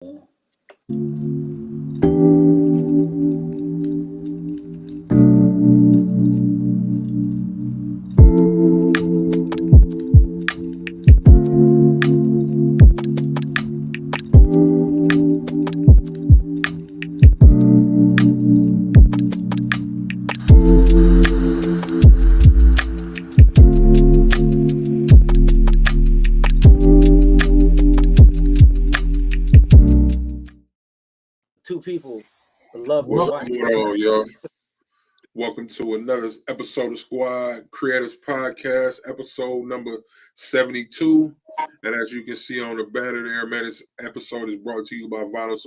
Two people love What's going on, y'all? Welcome to another episode of Squad Creators Podcast, episode number 72. And as you can see on the banner there, man, this episode is brought to you by Vinyl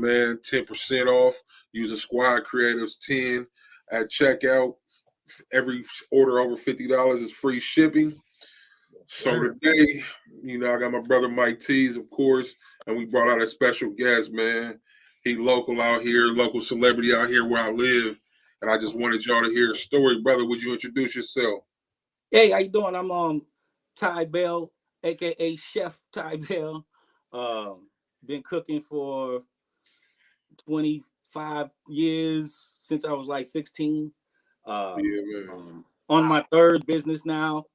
man. 10% off using Squad Creators 10 at checkout. Every order over $50 is free shipping. So today, I got my brother Mike T's, of course, and we brought out a special guest, man. He local out here, local celebrity out here where I live, and I just wanted y'all to hear a story. Brother, would you introduce yourself? Hey, how you doing? I'm Tye Bell, aka Chef Tye Bell. Been cooking for 25 years since I was like 16. On my third business now.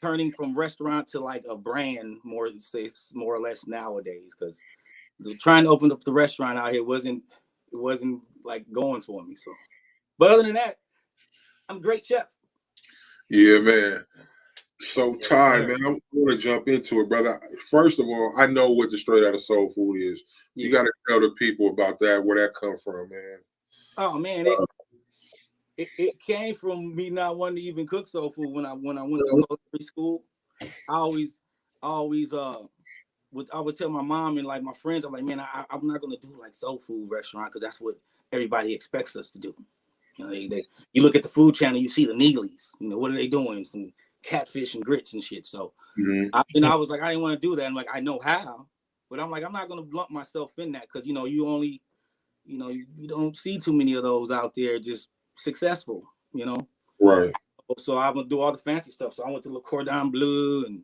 Turning from restaurant to like a brand more or less nowadays, because trying to open up the restaurant out here wasn't like going for me. So, but other than that, I'm a great chef. Yeah, man. So Tye, man, I'm going to jump into it, brother. First of all, I know what the Straight Outta Soul food is. Yeah. You got to tell the people about that, where that come from, man. Oh man, it came from me not wanting to even cook soul food when I went to culinary school. I would tell my mom and like my friends, I'm like, man, I'm not gonna do like soul food restaurant because that's what everybody expects us to do. You look at the food channel, you see the Neelys. What are they doing? Some catfish and grits and shit. So I was like, I didn't want to do that. I'm like, I know how, but I'm like, I'm not gonna lump myself in that because you don't see too many of those out there just successful, Right. So I'm gonna do all the fancy stuff. So I went to Le Cordon Bleu and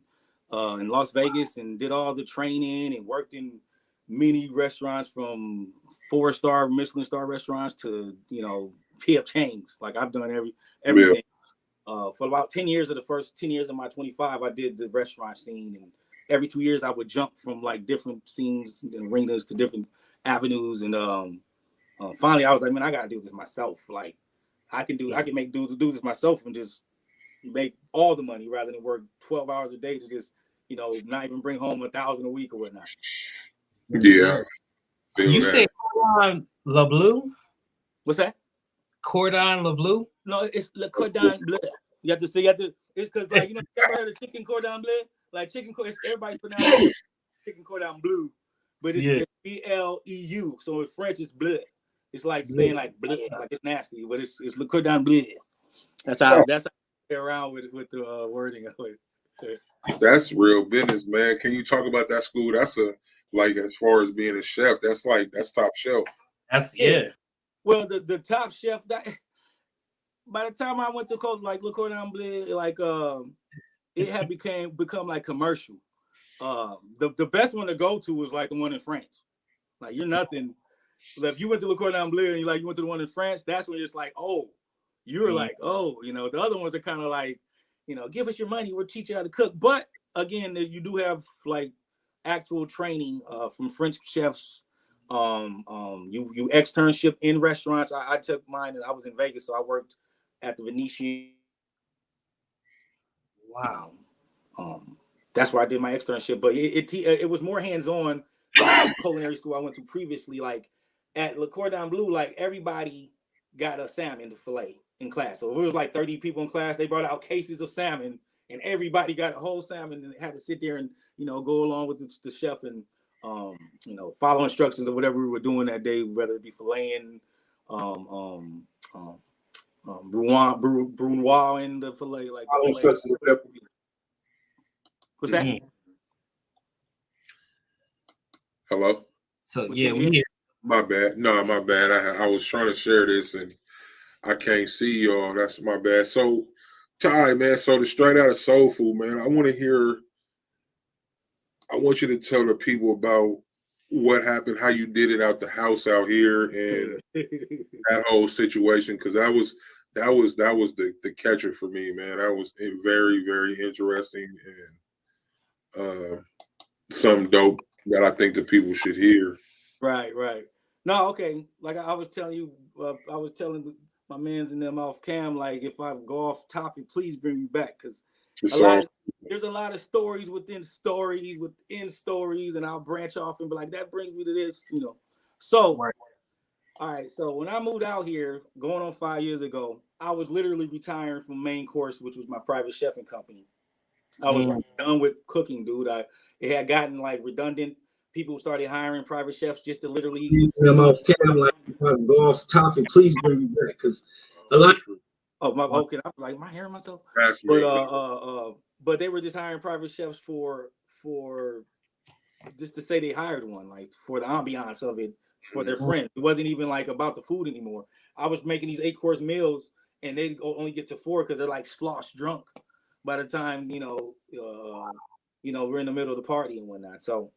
in Las Vegas and did all the training and worked in many restaurants, from 4-star Michelin star restaurants to PF chains. Like I've done everything. Yeah. For about 10 years of the first 10 years of my 25, I did the restaurant scene, and every 2 years I would jump from like different scenes and arenas to different avenues. And finally I was like, man, I gotta do this myself. Like I can do this myself and just make all the money rather than work 12 hours a day to just, not even bring home $1,000 a week or whatnot. Yeah. You say Cordon Bleu? What's that? Cordon Bleu? No, it's Le Cordon Bleu. You have to say, it's because like, you ever heard of chicken cordon bleu? Like chicken, everybody's pronouncing chicken cordon bleu, but it's BLEU. So in French, it's bleu. It's like saying like bleu, like it's nasty, but it's Le Cordon Bleu. That's how I get around with the wording of it. That's real business, man. Can you talk about that school? That's as far as being a chef, that's top shelf. Well, the top chef that by the time I went to like Le Cordon Bleu, like it had become like commercial. The best one to go to was like the one in France. Like you're nothing. If you went to Le Cordon Bleu and you went to the one in France, that's when it's like, oh, you're like, oh, the other ones are kind of like, give us your money, we'll teach you how to cook. But again, you do have like actual training from French chefs. You externship in restaurants. I took mine and I was in Vegas, so I worked at the Venetian. Wow. That's where I did my externship, but it was more hands-on than the culinary school I went to previously. Like at Le Cordon Bleu, like everybody got a salmon to fillet in class. So if it was like 30 people in class, they brought out cases of salmon and everybody got a whole salmon and had to sit there and, go along with the chef and, follow instructions of whatever we were doing that day, whether it be filleting, brunoise in the fillet, like the instructions of whatever. What's that? Hello? So yeah, we hear. My bad. No, my bad. I was trying to share this and I can't see y'all. That's my bad. So, Tye, man, so the Straight Outta Soul food, man, I want to hear I want you to tell the people about what happened, how you did it out the house out here, and that whole situation, because that was the catcher for me, man. That was very, very interesting and some dope that I think the people should hear. Right. No, okay. Like I was telling you, I was telling my mans and them off cam, like if I go off topic, please bring me back, because there's a lot of stories within stories, and I'll branch off and be like, that brings me to this, So, Right. all right. So when I moved out here, going on 5 years ago, I was literally retiring from Main Course, which was my private chefing company. I was like done with cooking, dude. It had gotten like redundant. People started hiring private chefs just to literally. I'm off cam, like if I can go off topic, please bring me back, because a lot. Oh my, okay. I was like, am I hearing myself? That's But they were just hiring private chefs for just to say they hired one, like for the ambiance of it, for their friends. It wasn't even like about the food anymore. I was making these 8-course meals, and they only get to 4 because they're like slosh drunk by the time we're in the middle of the party and whatnot. So,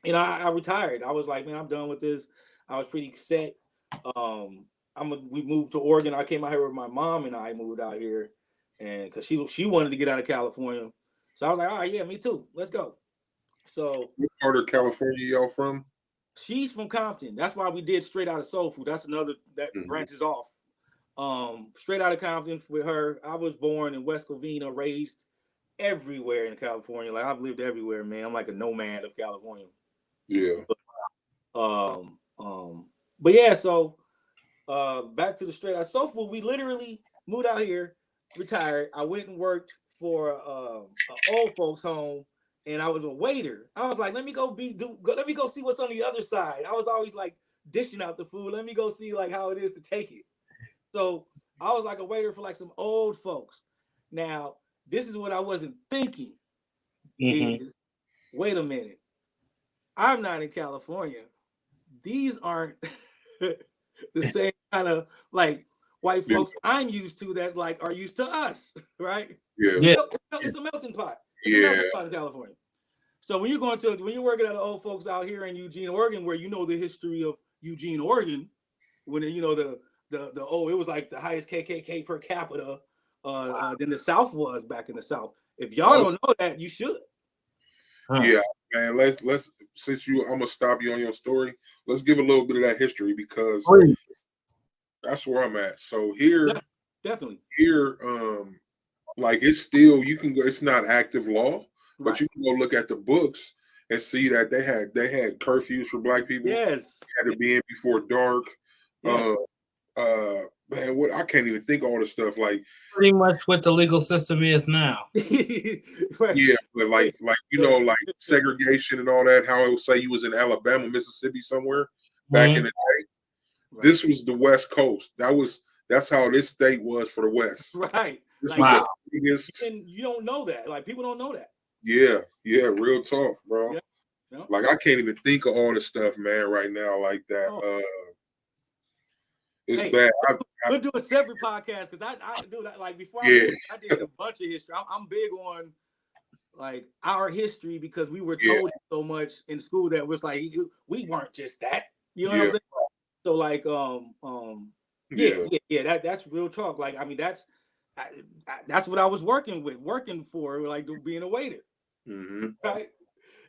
I retired. I was like, man, I'm done with this. I was pretty set. We moved to Oregon. I came out here with my mom, and I moved out here, and because she wanted to get out of California, so I was like, all right, yeah, me too. Let's go. So, what part of California y'all from? She's from Compton. That's why we did Straight Outta Soulfood. That's another that branches off. Straight Outta Compton with her. I was born in West Covina, raised everywhere in California. Like I've lived everywhere, man. I'm like a nomad of California. Yeah. But yeah, so back to the Straight Outta Soulfood. We literally moved out here, retired. I went and worked for an old folks home, and I was a waiter. I was like, let me go see what's on the other side. I was always like dishing out the food. Let me go see like how it is to take it. So I was like a waiter for like some old folks. Now, this is what I wasn't thinking is, wait a minute. I'm not in California. These aren't the same kind of like white folks I'm used to that like are used to us, right? Yeah. It's a melting pot. Yeah. A melting pot in California. So when you're working at the old folks out here in Eugene, Oregon, where you know the history of Eugene, Oregon, when it was like the highest KKK per capita than the South was back in the South. If y'all don't know that, you should. Yeah, man. Let's I'm gonna stop you on your story. Let's give a little bit of that history, because that's where I'm at. So here, definitely here, like it's still, you can go. It's not active law, but you can go look at the books and see that they had curfews for Black people. Yes, had to be in before dark. Man, what I can't even think of all the stuff, like pretty much what the legal system is now. Right. Yeah, but like like segregation and all that. How it would say you was in Alabama, Mississippi, somewhere back in the day. Right. This was the West Coast. That's how this state was for the West. Right. This was the biggest. And you don't know that. Like people don't know that. Yeah, real talk, bro. Yeah. Like I can't even think of all the stuff, man, right now like that. Oh. It's bad. We'll do a separate podcast because I do that. Like before I did a bunch of history. I'm big on like our history because we were told so much in school that was like we weren't just that. You know what I'm saying? So like that's real talk. Like I mean that's what I was working for, like being a waiter. Right?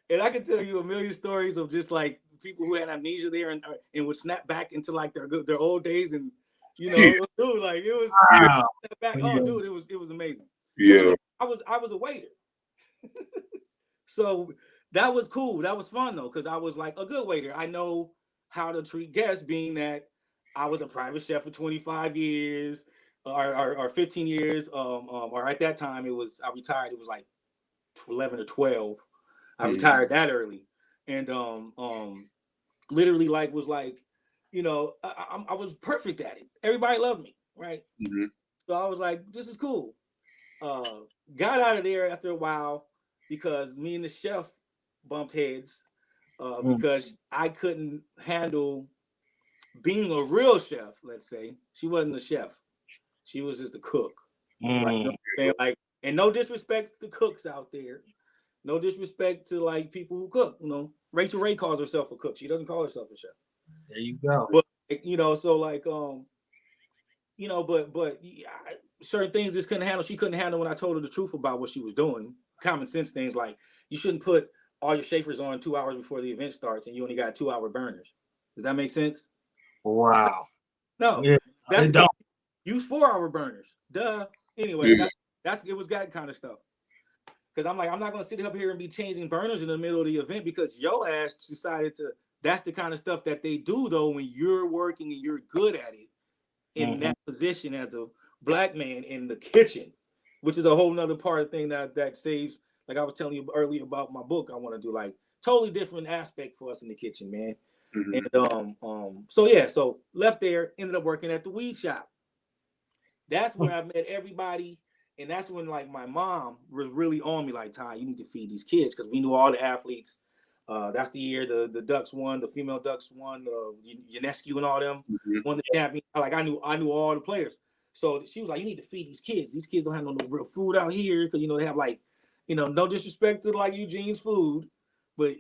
And I can tell you a million stories of just like people who had amnesia there and would snap back into like their old days, and dude, like it was back. Oh, dude, it was amazing. Yeah, so I was a waiter, so that was cool. That was fun though, because I was like a good waiter. I know how to treat guests, being that I was a private chef for 25 years or 15 years. Or at that time I retired. It was like 11 or 12. I retired that early, and literally like was like, I was perfect at it. Everybody loved me, right? So I was like, this is cool. Got out of there after a while because me and the chef bumped heads because I couldn't handle being a real chef. Let's say she wasn't a chef; she was just a cook. Like, and no disrespect to cooks out there. No disrespect to like people who cook. You know, Rachel Ray calls herself a cook. She doesn't call herself a chef. There you go. But you know, so like you know, but yeah, certain things just couldn't handle. She couldn't handle when I told her the truth about what she was doing. Common sense things like you shouldn't put all your shafers on 2 hours before the event starts, and you only got 2-hour burners. Does that make sense? Wow. No, Yeah, that's it don't. use 4-hour burners. Duh. Anyway, Yeah. that's it was that kind of stuff. Because I'm like, I'm not gonna sit up here and be changing burners in the middle of the event because your ass decided to. That's the kind of stuff that they do though when you're working and you're good at it in that position as a black man in the kitchen, which is a whole nother part of the thing that saves. Like I was telling you earlier about my book, I want to do like totally different aspect for us in the kitchen, man. And so yeah, so left there, ended up working at the weed shop. That's where I met everybody. And that's when like my mom was really on me, like, Ty, you need to feed these kids because we knew all the athletes. That's the year the Ducks won, the female Ducks won, Unescu and all them won the champion. Like I knew all the players. So she was like, you need to feed these kids. These kids don't have no real food out here because you know they have like, you know, no disrespect to like Eugene's food, but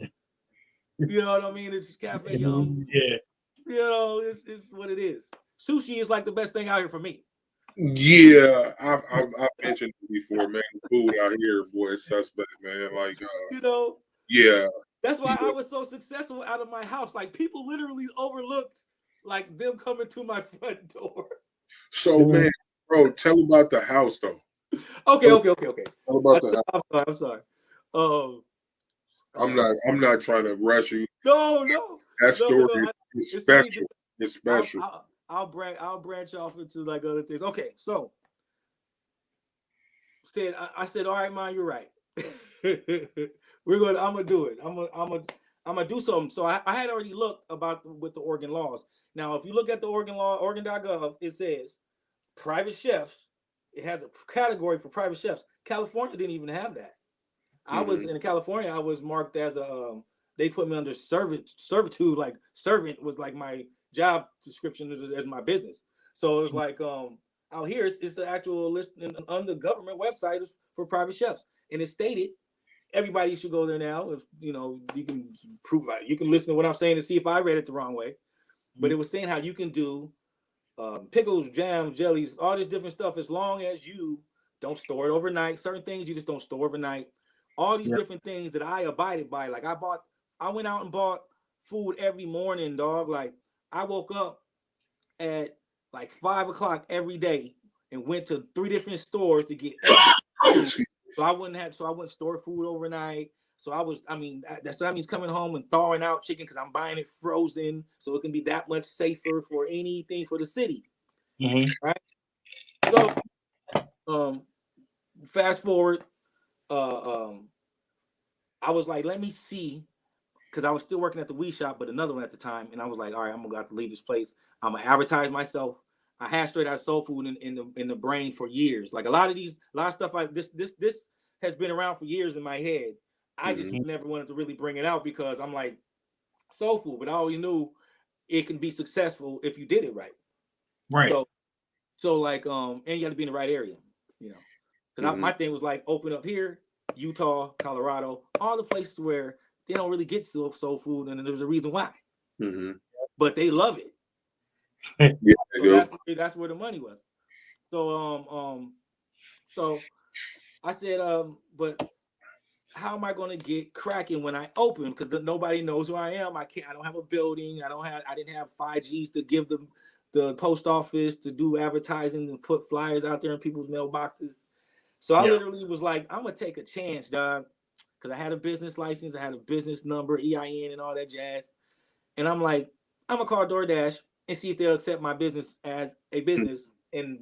you know what I mean. It's Cafe Yum. Yeah. You know, it's what it is. Sushi is like the best thing out here for me. Yeah, I've mentioned it before, man. Food out here, boy, it's suspect, man. Like, you know, yeah. That's why I was so successful out of my house. Like people literally overlooked like them coming to my front door. So, man, bro, tell about the house though. Okay. Tell about the house. I'm sorry. I'm not trying to rush you. No. That story is special. It's special. I'll branch off into like other things. Okay, so I said, all right, man, you're right. I'm gonna do it. I'm gonna do something. So I had already looked about with the Oregon laws. Now, if you look at the Oregon law, Oregon.gov, it says private chefs. It has a category for private chefs. California didn't even have that. I was in California. I was marked as a. They put me under servitude. Like servant was like my job description as my business. So it was like out here it's the actual list on the government website for private chefs, and it's stated everybody should go there now. If you know, you can prove you can listen to what I'm saying and see if I read it the wrong way. But it was saying how you can do pickles, jams, jellies, all this different stuff as long as you don't store it overnight. Certain things you just don't store overnight. All these different things that I abided by. Like I went out and bought food every morning, dog. Like I woke up at like 5 o'clock every day and went to 3 different stores to get food. So I wouldn't store food overnight. So that means coming home and thawing out chicken because I'm buying it frozen so it can be that much safer for anything for the city. Right? So fast forward, I was like, let me see, because I was still working at the weed shop, but another one at the time, and I was like, all right, I'm gonna have to leave this place. I'm gonna advertise myself. I had Straight Outta Soul Food in the brain for years. Like a lot of stuff like this has been around for years in my head. I just never wanted to really bring it out because I'm like soul food, but I always knew it can be successful if you did it right. Right. So like and you got to be in the right area, you know. Because my thing was like open up here, Utah, Colorado, all the places where they don't really get soul food, and there's a reason why. But they love it. That's where the money was. So I said, but how am I going to get cracking when I open? Because nobody knows who I am. I don't have a building. I didn't have 5Gs to give them the post office to do advertising and put flyers out there in people's mailboxes. So I literally was like, I'm gonna take a chance, dog, because I had a business license, I had a business number, EIN, and all that jazz. And I'm like, I'm gonna call DoorDash and see if they'll accept my business as a business and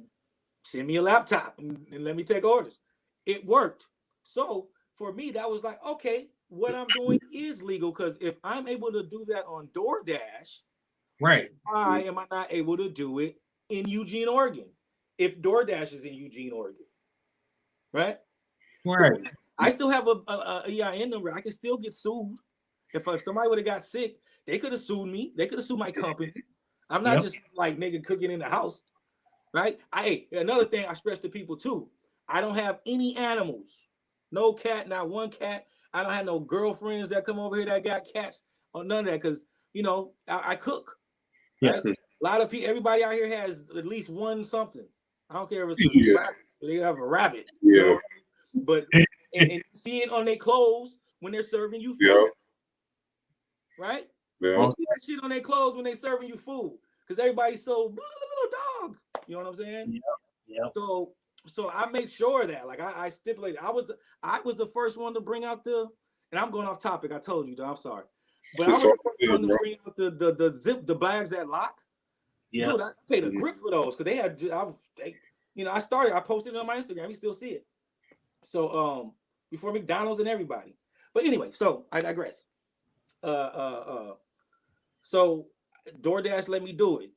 send me a laptop and let me take orders. It worked. So for me, that was like, okay, what I'm doing is legal, because if I'm able to do that on DoorDash, right, why am I not able to do it in Eugene, Oregon? If DoorDash is in Eugene, Oregon, right? I still have a EIN number. I can still get sued. If somebody would have got sick, they could have sued me. They could have sued my company. I'm not just like nigga cooking in the house, right? Another thing I stress to people too, I don't have any animals. No cat, not one cat. I don't have no girlfriends that come over here that got cats or none of that because you know I cook, right? Yeah. A lot of people, everybody out here has at least one something. I don't care if it's a Yeah. rabbit, they have a rabbit, Yeah. you know? But and you see it on their clothes when they're serving you food, Yeah. right? Yeah. You see that shit on their clothes when they're serving you food because everybody's so dog. You know what I'm saying? Yeah. So I made sure that like I stipulated I was the first one to bring out the, and I'm going off topic. I told you, though, I'm sorry, but I was the first one to bring out the bags that lock. Yeah. Dude, I paid a grip for those because they had I posted it on my Instagram. You still see it. So before McDonald's and everybody. But anyway, so I digress. So DoorDash let me do it.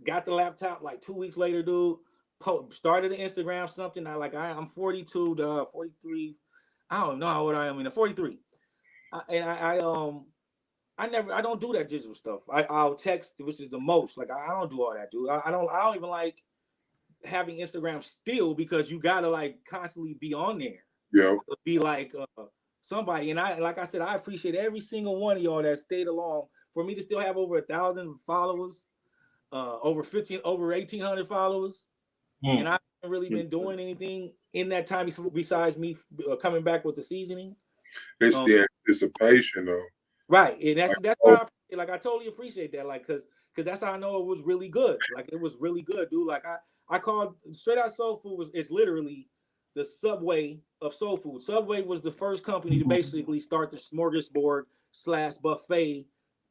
Got the laptop like 2 weeks later, dude. Started an Instagram something. I'm 42 to 43. I don't know how old I am. 43. I don't do that digital stuff. I'll text, which is the most. Like I don't do all that, dude. I don't even like having Instagram still because you gotta like constantly be on there. Yeah. Be like somebody. And like I said, I appreciate every single one of y'all that stayed along. For me to still have over 1,000 followers, over 1,800 followers, and I haven't really been doing anything in that time besides me coming back with the seasoning. It's the anticipation, though. Right, and that's why I totally appreciate that, like, cause that's how I know it was really good. Like it was really good, dude. Like I called Straight Outta Soul Food is literally the Subway of soul food. Subway was the first company to basically start the smorgasbord / buffet,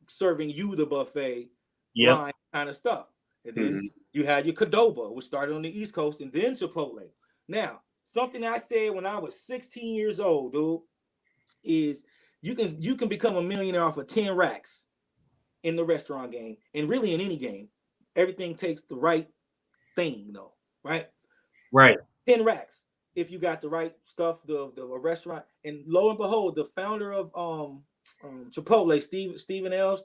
serving you the buffet line kind of stuff. And then you had your Qdoba, which started on the East Coast, and then Chipotle. Now, something I said when I was 16 years old, dude, is you can become a millionaire off of 10 racks in the restaurant game, and really in any game. Everything takes the right thing, though, right? Right. 10 racks if you got the right stuff, the restaurant. And lo and behold, the founder of Chipotle, Stephen L's,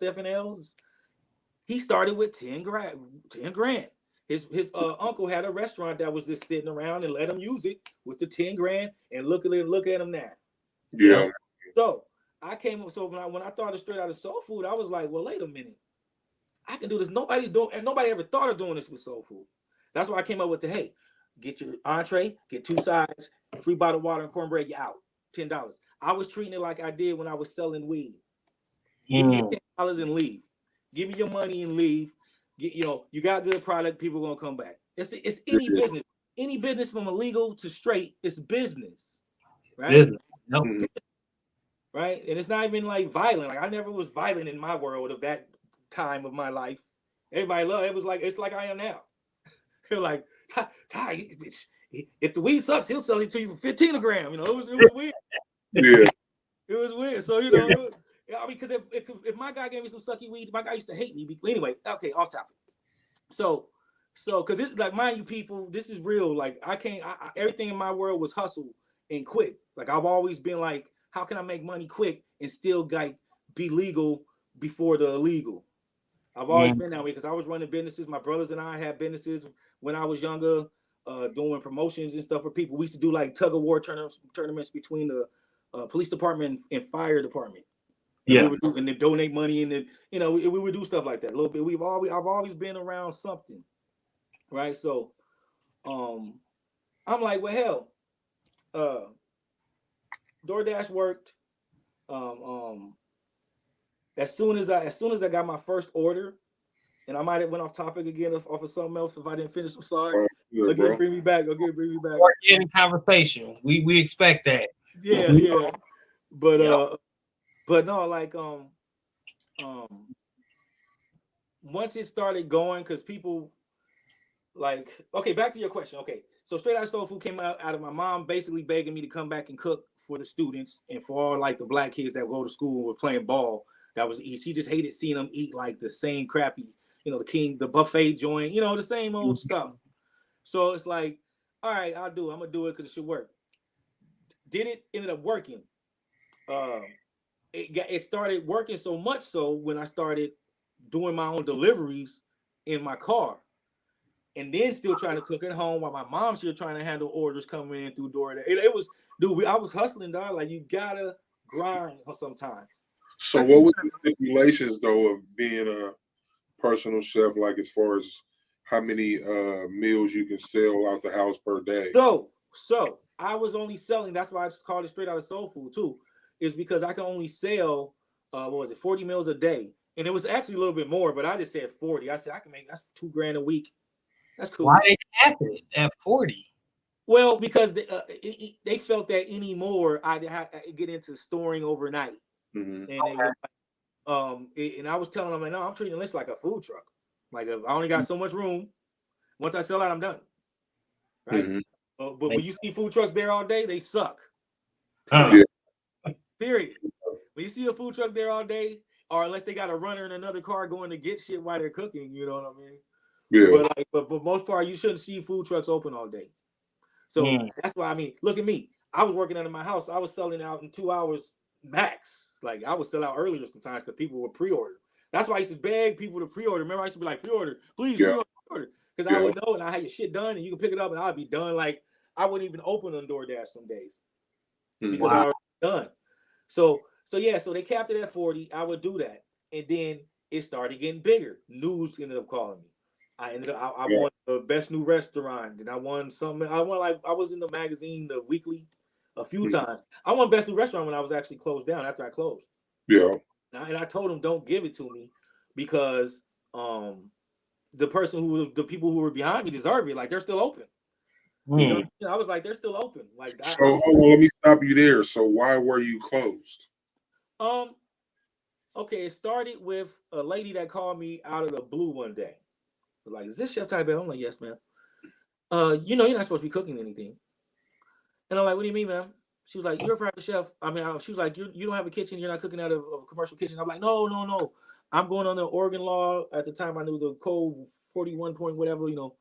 he started with 10 grand. His uncle had a restaurant that was just sitting around and let him use it with the 10 grand, and look at him now. Yeah. So I came up. So when I thought of Straight Outta Soul Food, I was like, well, wait a minute, I can do this. Nobody's doing, and nobody ever thought of doing this with soul food. That's why I came up with hey, get your entree, get 2 sides, free bottle of water and cornbread. You out $10. I was treating it like I did when I was selling weed. Give me $10 and leave. Give me your money and leave. You got good product. People gonna come back. It's any business. Any business from illegal to straight. It's business, right? Business. No. Right, and it's not even like violent. Like I never was violent in my world of that time of my life. Everybody loved it. It's like I am now. They're like, Tye, if the weed sucks, he'll sell it to you for 15 a gram. It was weird. Yeah. It was weird. So because if my guy gave me some sucky weed, my guy used to hate me. Anyway, okay, off topic. So because it's like, mind you, people, this is real. Like everything in my world was hustle and quick. Like I've always been like, how can I make money quick and still like be legal before the illegal? I've always been that way because I was running businesses. My brothers and I had businesses when I was younger, doing promotions and stuff for people. We used to do like tug of war tournaments between the police department and fire department. And and they donate money, and then we would do stuff like that a little bit. I've always been around something, right? So, I'm like, well, hell, DoorDash worked. As soon as I got my first order, and I might have went off topic again off of something else if I didn't finish. I'm sorry. Bring me back. Bring me back. Organic conversation. We expect that. Yeah. But no, like once it started going, because people like, okay, back to your question. Okay, so Straight Outta Soul Food came out of my mom basically begging me to come back and cook for the students and for all like the black kids that go to school and were playing ball. She just hated seeing them eat like the same crappy, the buffet joint, the same old stuff. So it's like, all right, I'll do it. I'm gonna do it because it should work. Ended up working. It started working so much so when I started doing my own deliveries in my car, and then still trying to cook at home while my mom's here trying to handle orders coming in through DoorDash. It was, dude, I was hustling, dog. Like, you gotta grind sometimes. So what was the stipulations though of being a personal chef, like as far as how many meals you can sell out the house per day? So I was only selling, that's why I just called it Straight Outta Soul Food too, is because I can only sell 40 meals a day. And it was actually a little bit more, but I just said 40. I said I can make that's $2,000 a week. That's cool. Why they cap it at 40? Well, because they felt that anymore I'd get into storing overnight. Mm-hmm. And they were and I was telling them, like, no, I'm treating this like a food truck. Like, if I only got so much room, once I sell out, I'm done. Right? Mm-hmm. But when you see food trucks there all day, they suck. Huh. Period. When you see a food truck there all day, or unless they got a runner in another car going to get shit while they're cooking, you know what I mean? Yeah. But for most part, you shouldn't see food trucks open all day. So that's why, I mean, look at me. I was working out of my house. I was selling out in 2 hours max. Like, I would sell out earlier sometimes because people would pre-order. That's why I used to beg people to pre-order. Remember, I used to be like, pre-order, please, pre-order. Because I would know and I had your shit done and you can pick it up and I'd be done. Like, I wouldn't even open on DoorDash some days because I was done. So they capped it at 40. I would do that. And then it started getting bigger. News ended up calling me. I won the best new restaurant. Then I won something. I was in the magazine, the weekly, a few times. I won best new restaurant when I was actually closed down after I closed. Yeah. And I told them don't give it to me because the people who were behind me deserve it. Like, they're still open. You know, I was like, they're still open. Like, so hold on, let me stop you there. So why were you closed? Okay, it started with a lady that called me out of the blue one day. Like, is this Chef Tye? I'm like, yes, ma'am. You know, you're not supposed to be cooking anything. And I'm like, what do you mean, ma'am? She was like, you're a private chef. I mean, she was like, you don't have a kitchen. You're not cooking out of a commercial kitchen. I'm like, no. I'm going on the Oregon law. At the time, I knew the code 41 point whatever, you know.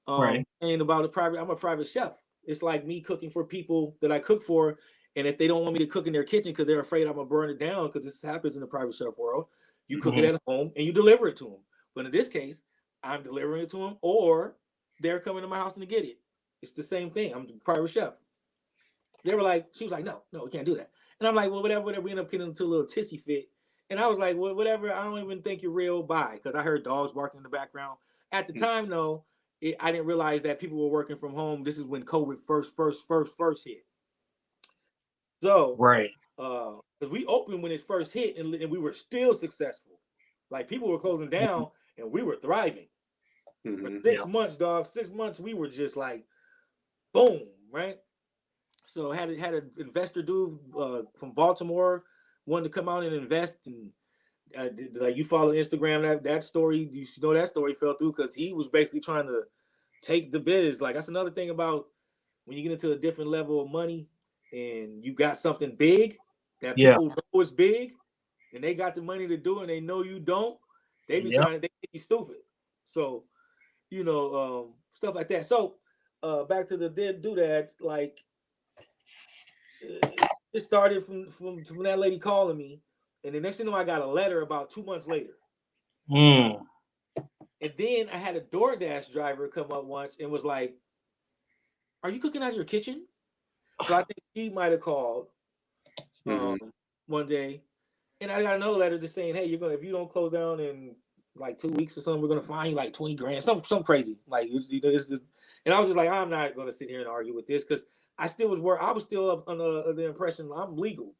And about I'm a private chef. It's like me cooking for people that I cook for. And if they don't want me to cook in their kitchen because they're afraid I'm going to burn it down, because this happens in the private chef world, you cook it at home and you deliver it to them. But in this case, I'm delivering it to them or they're coming to my house to get it. It's the same thing. I'm the private chef. They were like, she was like, no, we can't do that. And I'm like, well, whatever. We end up getting into a little tissy fit. And I was like, well, whatever. I don't even think you're real. Bye. Because I heard dogs barking in the background. At the time, though, I didn't realize that people were working from home. This is when COVID first hit. So, because we opened when it first hit and we were still successful. Like, people were closing down and we were thriving. For 6 months, dog, 6 months, we were just like, boom, right? So had an investor dude from Baltimore wanted to come out and invest, and like, you follow Instagram, that story, you know, that story fell through because he was basically trying to take the biz. Like, that's another thing about when you get into a different level of money and you got something big that people know is big and they got the money to do it and they know you don't, they be trying to make you stupid. So, you know, stuff like that. So back to the doodads, like, it started from that lady calling me, and the next thing you know, I got a letter about 2 months later. And then I had a DoorDash driver come up once and was like, "Are you cooking out of your kitchen?" So I think he might have called one day, and I got another letter just saying, "Hey, if you don't close down in like 2 weeks or something, we're gonna fine you like $20,000, something crazy." Like, and I was just like, I'm not gonna sit here and argue with this because I was still up under the impression I'm legal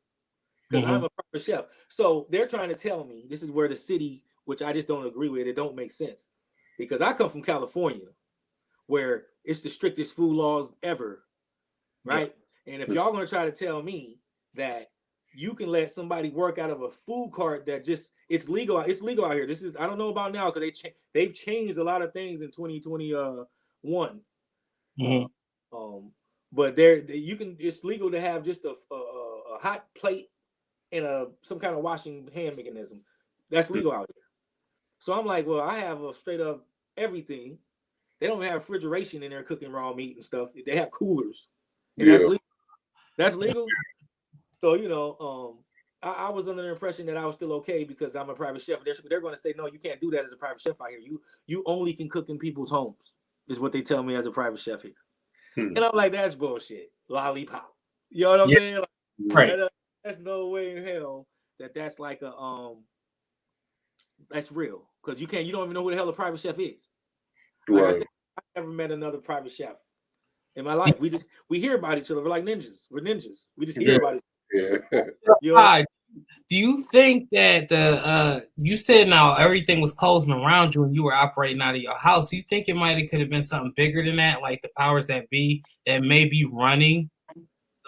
because I'm a private chef. So they're trying to tell me this is where the city, which I just don't agree with, it don't make sense because I come from California, where it's the strictest food laws ever, right? And if y'all gonna try to tell me that you can let somebody work out of a food cart that it's legal out here. This is, I don't know about now because they've changed a lot of things in 2021. But it's legal to have just a hot plate and some kind of washing hand mechanism. That's legal out here. So I'm like, well, I have a straight up everything. They don't have refrigeration in there cooking raw meat and stuff. They have coolers, and that's legal. That's legal. So, you know, I was under the impression that I was still okay because I'm a private chef. They're going to say, no, you can't do that as a private chef out here. You only can cook in people's homes, is what they tell me as a private chef here. And I'm like, that's bullshit. Lollipop. You know what I'm saying? Like, That's no way in hell that's like a that's real because you don't even know who the hell a private chef is. Like I Right. said, I never met another private chef in my life. We hear about each other. We're like ninjas. We're ninjas. We just hear about it. Yeah. You know? Hi, do you think that the you said now everything was closing around you and you were operating out of your house? Do you think it might have could have been something bigger than that, like the powers that be that may be running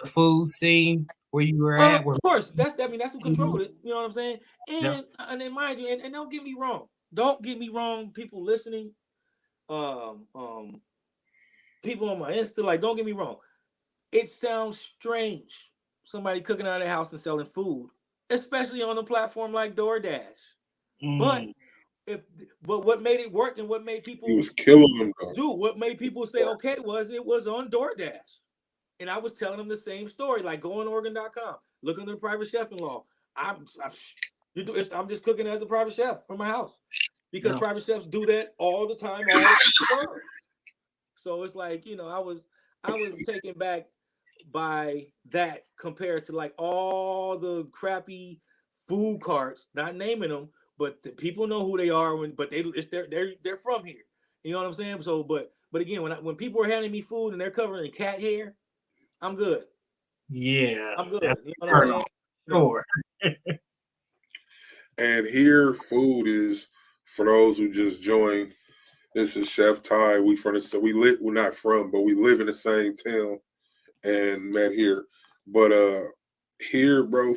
the food scene where you were at? Of course, that's who controlled it. You know what I'm saying? Yeah. And then mind you, and don't get me wrong. Don't get me wrong, people listening. Um, um, People on my Insta, like, don't get me wrong. It sounds strange. Somebody cooking out of their house and selling food, especially on a platform like DoorDash. But Mm. but what made it work and what made He people was killing them though. do what made people say okay it was on DoorDash. And I was telling them the same story, like go on Oregon.com, look under the private chef-in-law. I'm just cooking as a private chef from my house because No. private chefs do that all the time, all over the world. So it's like, you know, I was taken back by that compared to like all the crappy food carts, not naming them, but the people know who they are but they're from here. You know what I'm saying? So but again, when people are handing me food and they're covered in cat hair, I'm good. Yeah, I'm good. that's You know what I'm saying? sure. And here, food is for those who just joined. This is Chef Tye. We from the we're not from, but we live in the same town and met here. But here, bro,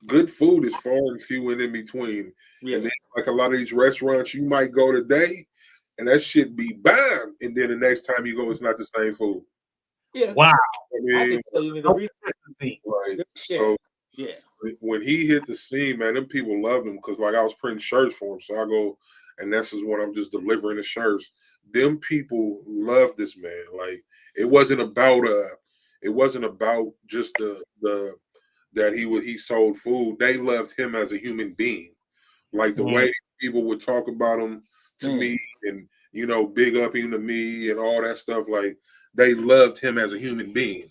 good food is far and few and in between. Yeah. And then, like a lot of these restaurants, you might go today and that shit be bam, and then the next time you go, it's not the same food. Yeah. Wow. I I mean, can tell you the No reason. consistency. right. Yeah. So Yeah. when he hit the scene, man, them people loved him because like I was printing shirts for him. So I go, and this is when I'm just delivering the shirts. Them people love this man. Like it wasn't about just the that he sold food. They loved him as a human being. Like the way people would talk about him to me and big up him to me and all that stuff, like they loved him as a human being.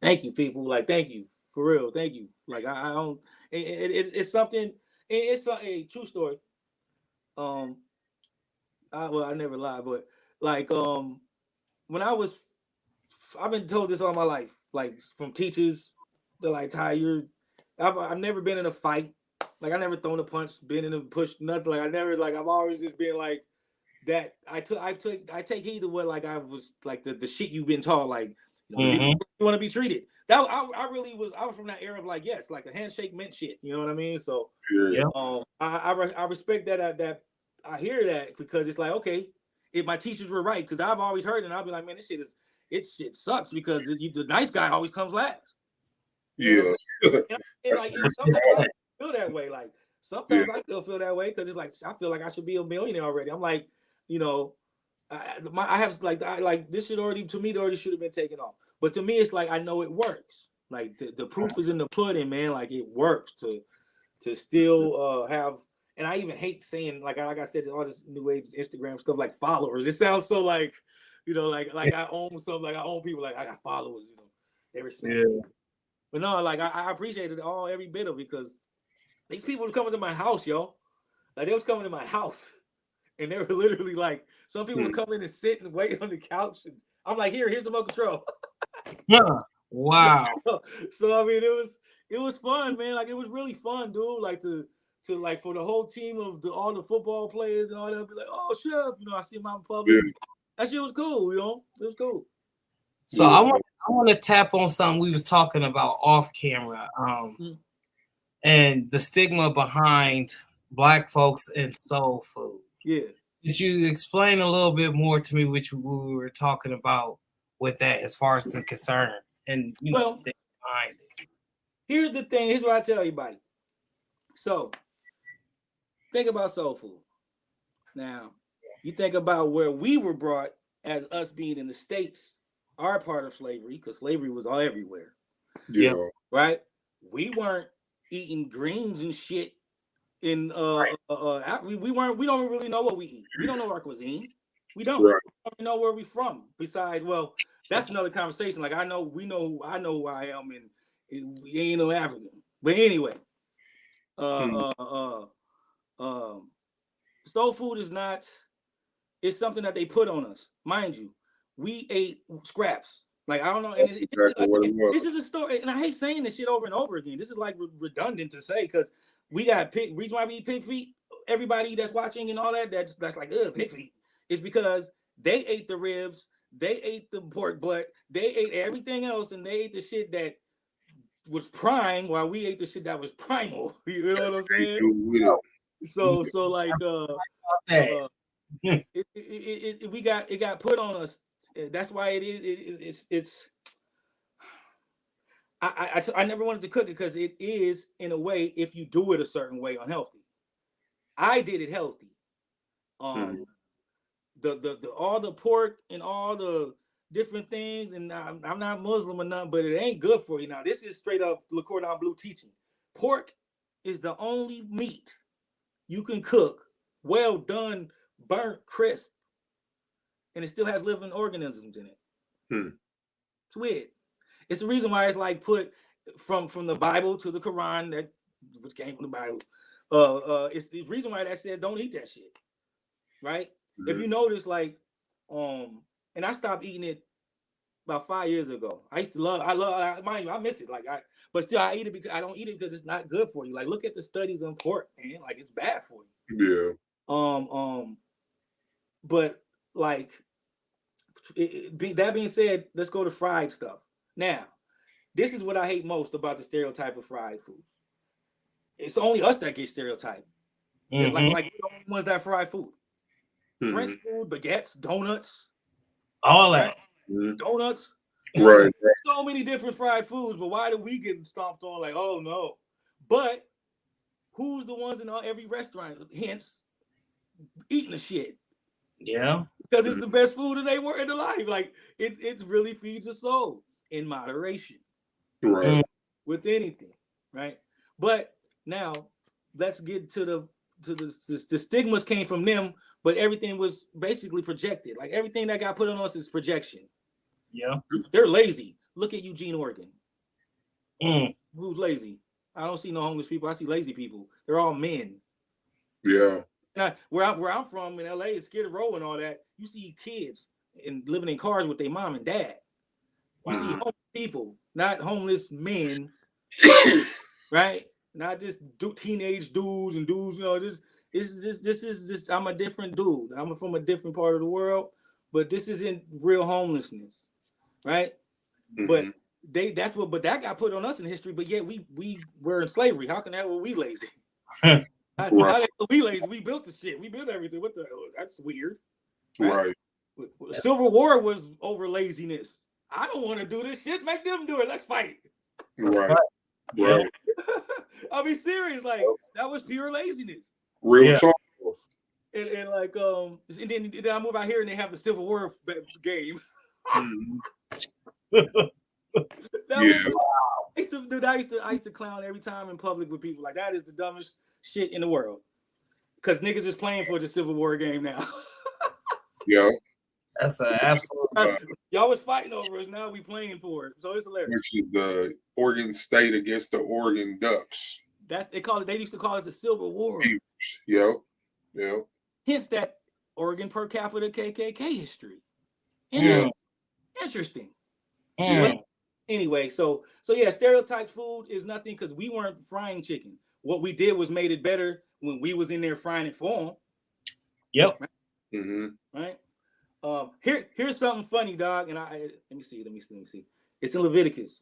Thank you, people. Like, thank you for real. Thank you. Like, I don't. It's something. It's a true story. Um, I never lie, but like, when I've been told this all my life, like from teachers. They're like, Ty, I've never been in a fight. Like, I never thrown a punch, been in a push, nothing. Like, I've always just been like that. I take heed to what like I was like the shit you've been taught. Like, you want to be treated. That I really was. I was from that era of like, yes, like a handshake meant shit. You know what I mean? So, Yeah. I respect that I hear that because it's like, okay, if my teachers were right, because I've always heard it, and I'll be like, man, this shit sucks because the nice guy always comes last. You know? And sometimes I feel that way. Like sometimes I still feel that way because it's like I feel like I should be a millionaire already. I'm like, I have like this should already should have been taken off. But to me, it's like I know it works. Like the proof is in the pudding, man. Like it works to still have. And I even hate saying like I said all this new age Instagram stuff like followers. It sounds so like like I own something, like I own people, like I got followers. They respect me. But no, like I appreciated every bit of it because these people were coming to my house, yo. Like they was coming to my house, and they were literally like, some people would come in and sit and wait on the couch. And I'm like, here's the remote control. Wow. So I mean, it was fun, man. Like it was really fun, dude. Like to like for the whole team of all the football players and all that, be like, oh, Chef, I see him out in public. Yeah. That shit was cool, It was cool. So I want to tap on something we was talking about off camera, and the stigma behind Black folks in soul food. Yeah. Could you explain a little bit more to me, which we were talking about with that, as far as the concern and behind it? Here's the thing. Here's what I tell everybody. So think about soul food. Now, you think about where we were brought as us being in the States, our part of slavery, because slavery was all everywhere. Yeah. Right? We weren't eating greens and shit in we don't really know what we eat. We don't know our cuisine. We don't. Right. We don't know where we from. Besides, well, that's another conversation. Like I know who I am We ain't no African. But anyway, soul food is not. It's something that they put on us, mind you. We ate scraps. Like I don't know. That's exactly what it was. This is a story, and I hate saying this shit over and over again. This is like redundant to say because we got pig. Reason why we eat pig feet. Everybody that's watching and all that, that's like pig feet. It's because they ate the ribs, they ate the pork butt, they ate everything else, and they ate the shit that was prime while we ate the shit that was primal. You know what I'm saying? So like it got put on us. That's why it is. It's. I never wanted to cook it because it is in a way if you do it a certain way unhealthy. I did it healthy. The all the pork and all the different things, and I'm not Muslim or nothing, but it ain't good for you. Now this is straight up Le Cordon Bleu teaching. Pork is the only meat you can cook well done, burnt, crisp, and it still has living organisms in it. It's weird. It's the reason why it's like put from the Bible to the Quran, that which came from the Bible. It's the reason why that says don't eat that shit, right? If you notice, like, and I stopped eating it about 5 years ago. I used to mind you, I miss it. But still I eat it because I don't eat it because it's not good for you. Like, look at the studies on pork, man. Like, it's bad for you. Yeah. But like, that being said, let's go to fried stuff. Now, this is what I hate most about the stereotype of fried food. It's only us that get stereotyped. Like we're the only ones that fry food. French food, baguettes, donuts, all that. Right? Donuts. Right. So many different fried foods, but why do we get stomped on like, oh no? But who's the ones in every restaurant, hence, eating the shit? Yeah. Because it's the best food in their life. Like, it really feeds your soul in moderation. Right. With anything, right? But now let's get to the stigmas came from them, but everything was basically projected. Like, everything that got put on us is projection. Yeah. They're lazy. Look at Eugene, Oregon. Who's lazy? I don't see no homeless people. I see lazy people. They're all men. Yeah. Now, where I'm from in LA, it's Skid Row and all that. You see kids and living in cars with their mom and dad. You see homeless people, not homeless men, right? Not just teenage dudes and dudes. You know, this is I'm a different dude. I'm from a different part of the world, but this isn't real homelessness, right? But but that got put on us in history. But yet we were in slavery. How can that were we lazy? How we lazy? We built the shit. We built everything. What the hell? That's weird. Right. Civil War was over laziness. I don't want to do this shit. Make them do it. Let's fight. Right. Right. I'll be serious. Like, that was pure laziness. Real talk. And like and then I move out here and they have the Civil War game. I used to clown every time in public with people. Like, that is the dumbest shit in the world. Because niggas is playing for the Civil War game now. Yeah. That's an absolute. Y'all was fighting over us. Now we playing for it. So it's hilarious. Which is the Oregon State against the Oregon Ducks. They used to call it the Civil War. Yep. Yep. Hence that Oregon per capita KKK history. Interesting. But anyway, so yeah, stereotype food is nothing because we weren't frying chicken. What we did was made it better when we was in there frying it for them. Yep. Right? Right. Here's something funny, dog. And let me see. It's in Leviticus.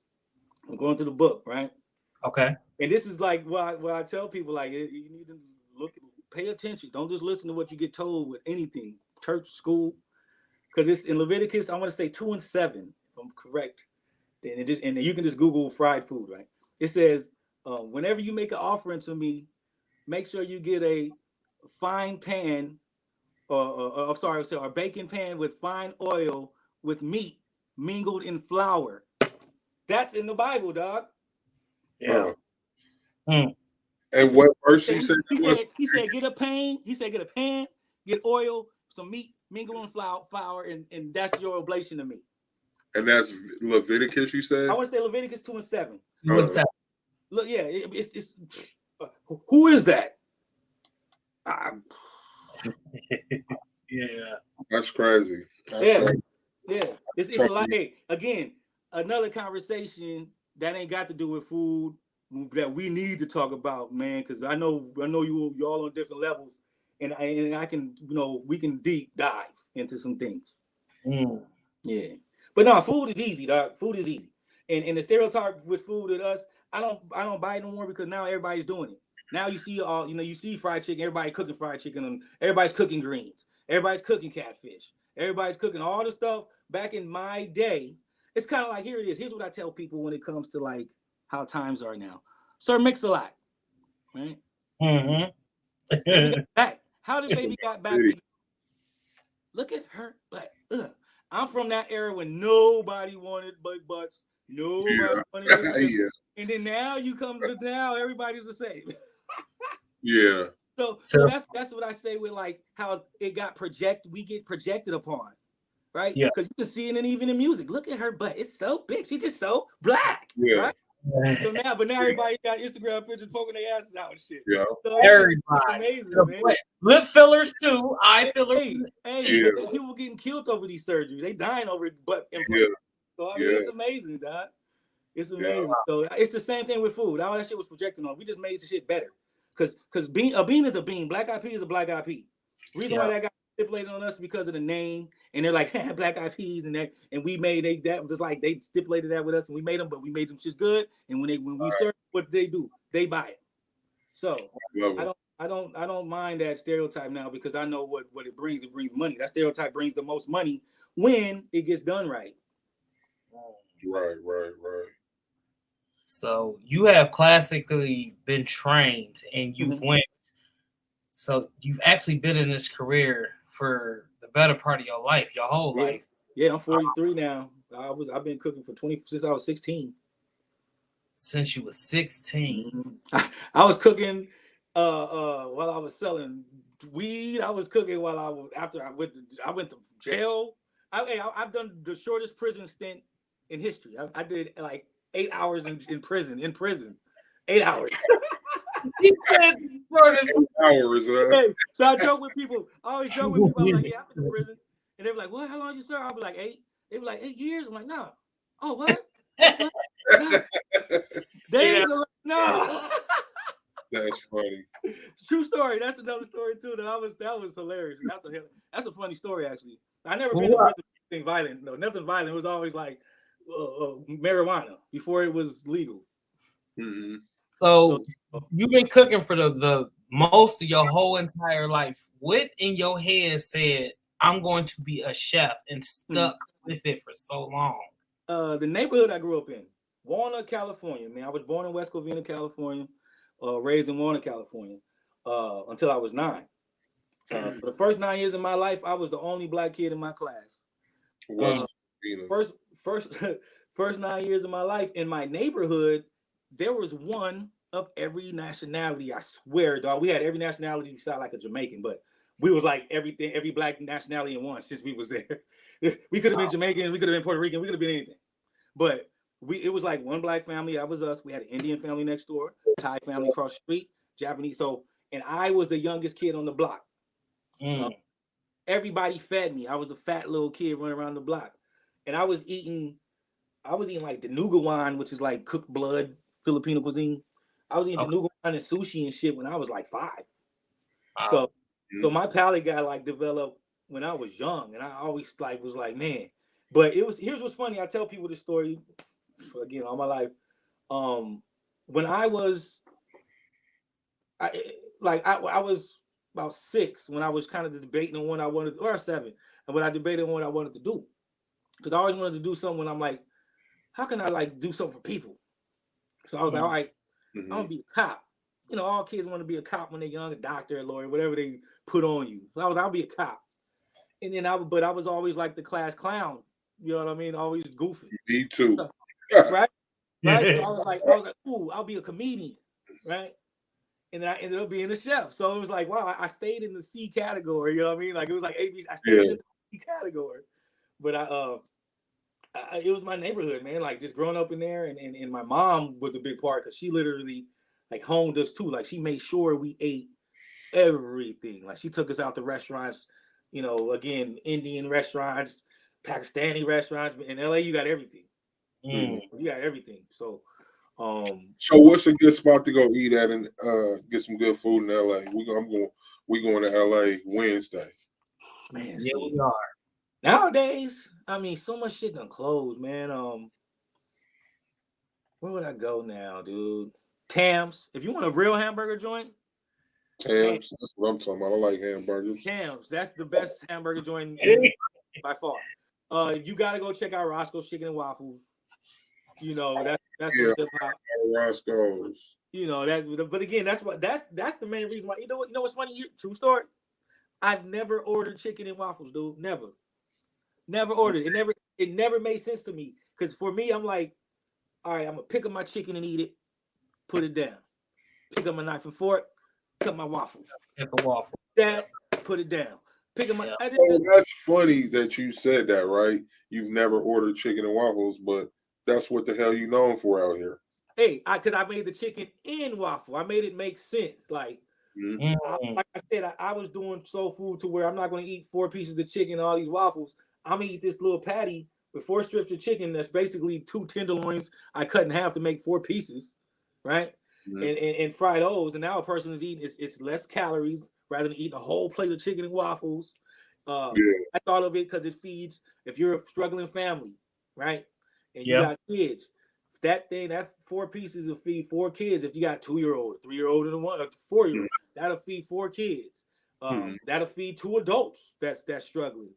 I'm going to the book, right? Okay. And this is like what I tell people, like, you need to pay attention. Don't just listen to what you get told with anything, church, school, because it's in Leviticus. I want to say 2:7, if I'm correct. And you can just Google fried food, right? It says, whenever you make an offering to me, make sure you get a fine pan, a baking pan with fine oil with meat mingled in flour. That's in the Bible, dog. Yeah. And what verse he said? He said, get a pan. He said, get a pan, get oil, some meat, mingle in flour, and that's your oblation to me. And that's Leviticus, you said? I want to say Leviticus 2 and 7. What's that? Look, yeah, it's who is that? Yeah. That's crazy. That's Yeah. crazy. Yeah, it's a lot. Hey, again, another conversation that ain't got to do with food that we need to talk about, man. Because I know you all on different levels, and I can, we can deep dive into some things. Yeah, but no, food is easy, dog. Food is easy, and the stereotype with food at us, I don't buy it no more because now everybody's doing it. Now you see you see fried chicken, everybody cooking fried chicken, and everybody's cooking greens, everybody's cooking catfish, everybody's cooking all the stuff. Back in my day, it's kind of like, here it is. Here's what I tell people when it comes to like how times are now. Sir Mix-a-Lot, right? Back. How did baby got back? Look at her butt. I'm from that era when nobody wanted butts. Nobody wanted it. And then now you come to now, everybody's the same. Yeah. So that's what I say with like how it got projected. We get projected upon. Right? Yeah. Because you can see it even in music. Look at her butt. It's so big. She's just so black. Yeah. Right? So now everybody got Instagram pictures poking their asses out and shit. Yeah. So everybody. Amazing, man. Lip fillers too. Eye fillers. Hey, people getting killed over these surgeries. They dying over butt implants. So I mean, it's amazing, dog. It's amazing. So it's the same thing with food. All that shit was projected on. We just made the shit better. Because a bean is a bean. Black eyed pea is a black eyed pea. Reason why that got stipulated on us because of the name, and they're like black eyed peas and we made that was just like they stipulated that with us, and we made them, but we made them just good. And when we serve, what they do? They buy it. So I don't mind that stereotype now because I know what it brings. It brings money. That stereotype brings the most money when it gets done right. Right. So you have classically been trained, and you went. So you've actually been in this career for the better part of your life, your whole life. Yeah, I'm 43 now. I've been cooking for since I was 16. Since you were 16. I was cooking while I was selling weed. I was cooking while I went to jail. I've done the shortest prison stint in history. I did like 8 hours in prison. 8 hours. So I joke with people. I always joke with people. I'm like, yeah, I've been to prison. And they're like, what? How long did you serve? I'll be like, 8. They be like, 8 years. I'm like, no. Oh, what? No. No. That's funny. True story. That's another story too. That was hilarious. That's a funny story actually. I never been to anything violent. No, nothing violent. It was always like marijuana before it was legal. Mm-hmm. So you've been cooking for the most of your whole entire life. What in your head said, I'm going to be a chef, and stuck with it for so long? The neighborhood I grew up in, Walnut, California. Man, I was born in West Covina, California, raised in Walnut, California, until I was 9. For the first 9 years of my life, I was the only black kid in my class. First 9 years of my life in my neighborhood, there was one of every nationality. I swear, dog. We had every nationality besides like a Jamaican, but we was like every black nationality in one since we was there. We could have been Jamaican, we could have been Puerto Rican, we could have been anything. But it was like one black family. That was us. We had an Indian family next door, Thai family across the street, Japanese. And I was the youngest kid on the block. Everybody fed me. I was a fat little kid running around the block, and I was eating like denugawan, which is like cooked blood Filipino cuisine. I was eating denugawan and sushi and shit when I was like 5. So my palate got like developed when I was young, and I always like was like, man. But here's what's funny. I tell people this story again all my life. When I was about 6 when I was kind of debating on what I wanted, or 7, and when I debated on what I wanted to do, because I always wanted to do something when I'm like, how can I like do something for people? So I was like, all right, I'm gonna be a cop. You know, all kids want to be a cop when they're young, a doctor, a lawyer, whatever they put on you. So I'll be a cop. And then I was always like the class clown. You know what I mean? Always goofy. Me too. Right? Right? So I was like, ooh, I'll be a comedian. Right? And then I ended up being a chef. So it was like, wow, I stayed in the C category. You know what I mean? Like it was like ABC. I stayed in the C category. But it was my neighborhood, man. Like just growing up in there, and my mom was a big part because she literally like honed us too. Like she made sure we ate everything. Like she took us out to restaurants, you know, again, Indian restaurants, Pakistani restaurants. In LA, you got everything. Mm. You got everything. So So what's a good spot to go eat at and get some good food in LA? We going to LA Wednesday. man, Yeah, see, we are. nowadays, I mean, so much shit done closed, man. Where would I go now, dude? Tams. If you want a real hamburger joint, Tams, that's what I'm talking about. I like hamburgers. Tams. That's the best hamburger joint by far. You gotta go check out Roscoe's Chicken and Waffles. You know, that's Yeah, what hip hop. Roscoe's. You know, but again, that's the main reason why. You know what's funny? True story. I've never ordered chicken and waffles, dude. Never ordered. It never made sense to me. Because for me, I'm like, all right, I'm gonna pick up my chicken and eat it, put it down. Pick up my knife and fork, cut my waffles. Get the waffle. That, put it down. Pick up my. Oh, that's funny that you said that, right? You've never ordered chicken and waffles, but that's what the hell you known for out here. Hey, because I made the chicken in waffle. I made it make sense. Like, like I said, I was doing soul food to where I'm not going to eat 4 pieces of chicken and all these waffles. I'm going to eat this little patty with 4 strips of chicken that's basically 2 tenderloins I cut in half to make 4 pieces, right? And fry those. And now a person is eating, it's less calories rather than eating a whole plate of chicken and waffles. I thought of it because it feeds, if you're a struggling family, right? And you got kids, that 4 pieces will feed 4 kids. If you got 2-year-old, 3-year-old, and a 4-year-old, that'll feed 4 kids. That'll feed 2 adults that's struggling.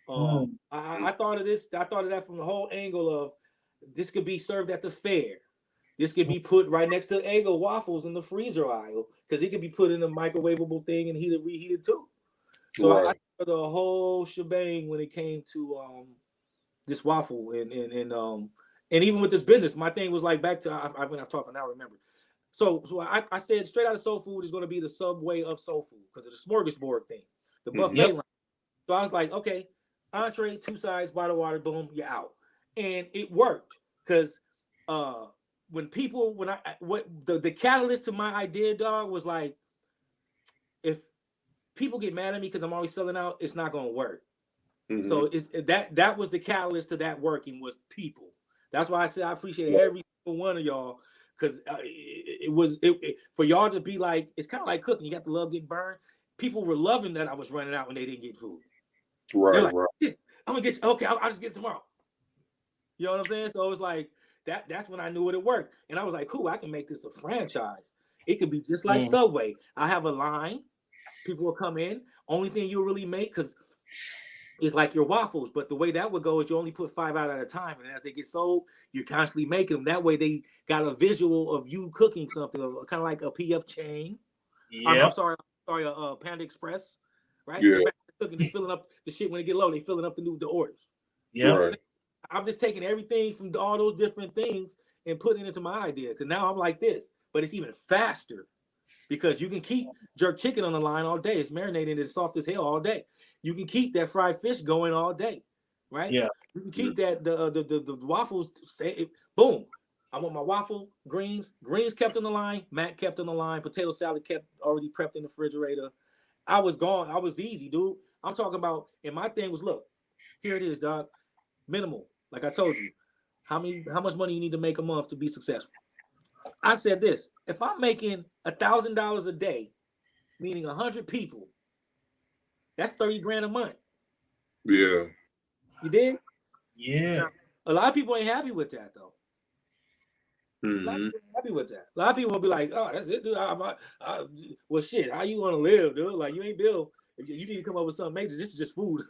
I thought of this. I thought of that from the whole angle of this could be served at the fair. This could be put right next to Eggo waffles in the freezer aisle because it could be put in a microwavable thing and reheated too. So I thought the whole shebang when it came to this waffle and even with this business, my thing was like back to when I've talked now. Remember, so I said Straight Outta Soul Food is going to be the Subway of soul food because of the smorgasbord thing, the buffet line. So I was like, okay, entree, 2 sides, bottled water, boom, you're out, and it worked because when the catalyst to my idea, dog, was like, if people get mad at me because I'm always selling out, it's not going to work. So that was the catalyst to that working was people. That's why I said I appreciate every single one of y'all because it was for y'all to be like, it's kind of like cooking. You got to love getting burned. People were loving that I was running out when they didn't get food. Right, like, right. I'm gonna get you. Okay, I'll just get it tomorrow. You know what I'm saying? So it was like that's when I knew it worked. And I was like, cool, I can make this a franchise. It could be just like Subway. I have a line. People will come in. Only thing you really make, because it's like your waffles, but the way that would go is you only put 5 out at a time, and as they get sold, you're constantly making them. That way, they got a visual of you cooking something, kind of like a PF chain. I'm sorry, Panda Express, right? Yeah. Cooking, just filling up the shit when they get low. They filling up the orders. Yeah, right. I'm just taking everything from all those different things and putting it into my idea. Because now I'm like this, but it's even faster because you can keep jerk chicken on the line all day. It's marinated, it's soft as hell all day. You can keep that fried fish going all day, right? Yeah. You can keep that the waffles. Boom. I want my waffle greens kept on the line. Mac kept on the line. Potato salad kept already prepped in the refrigerator. I was gone. I was easy, dude. I'm talking about, and my thing was, look, here it is, dog. Minimal. Like I told you, how much money you need to make a month to be successful. I said this: if I'm making $1,000 a day, meaning 100 people, that's 30 grand a month. Yeah. You did? Yeah. Now, a lot of people ain't happy with that though. A lot of people ain't happy with that. A lot of people will be like, "Oh, that's it, dude. Well, shit. How you want to live, dude? Like, you ain't Bill. You need to come up with something major. This is just food."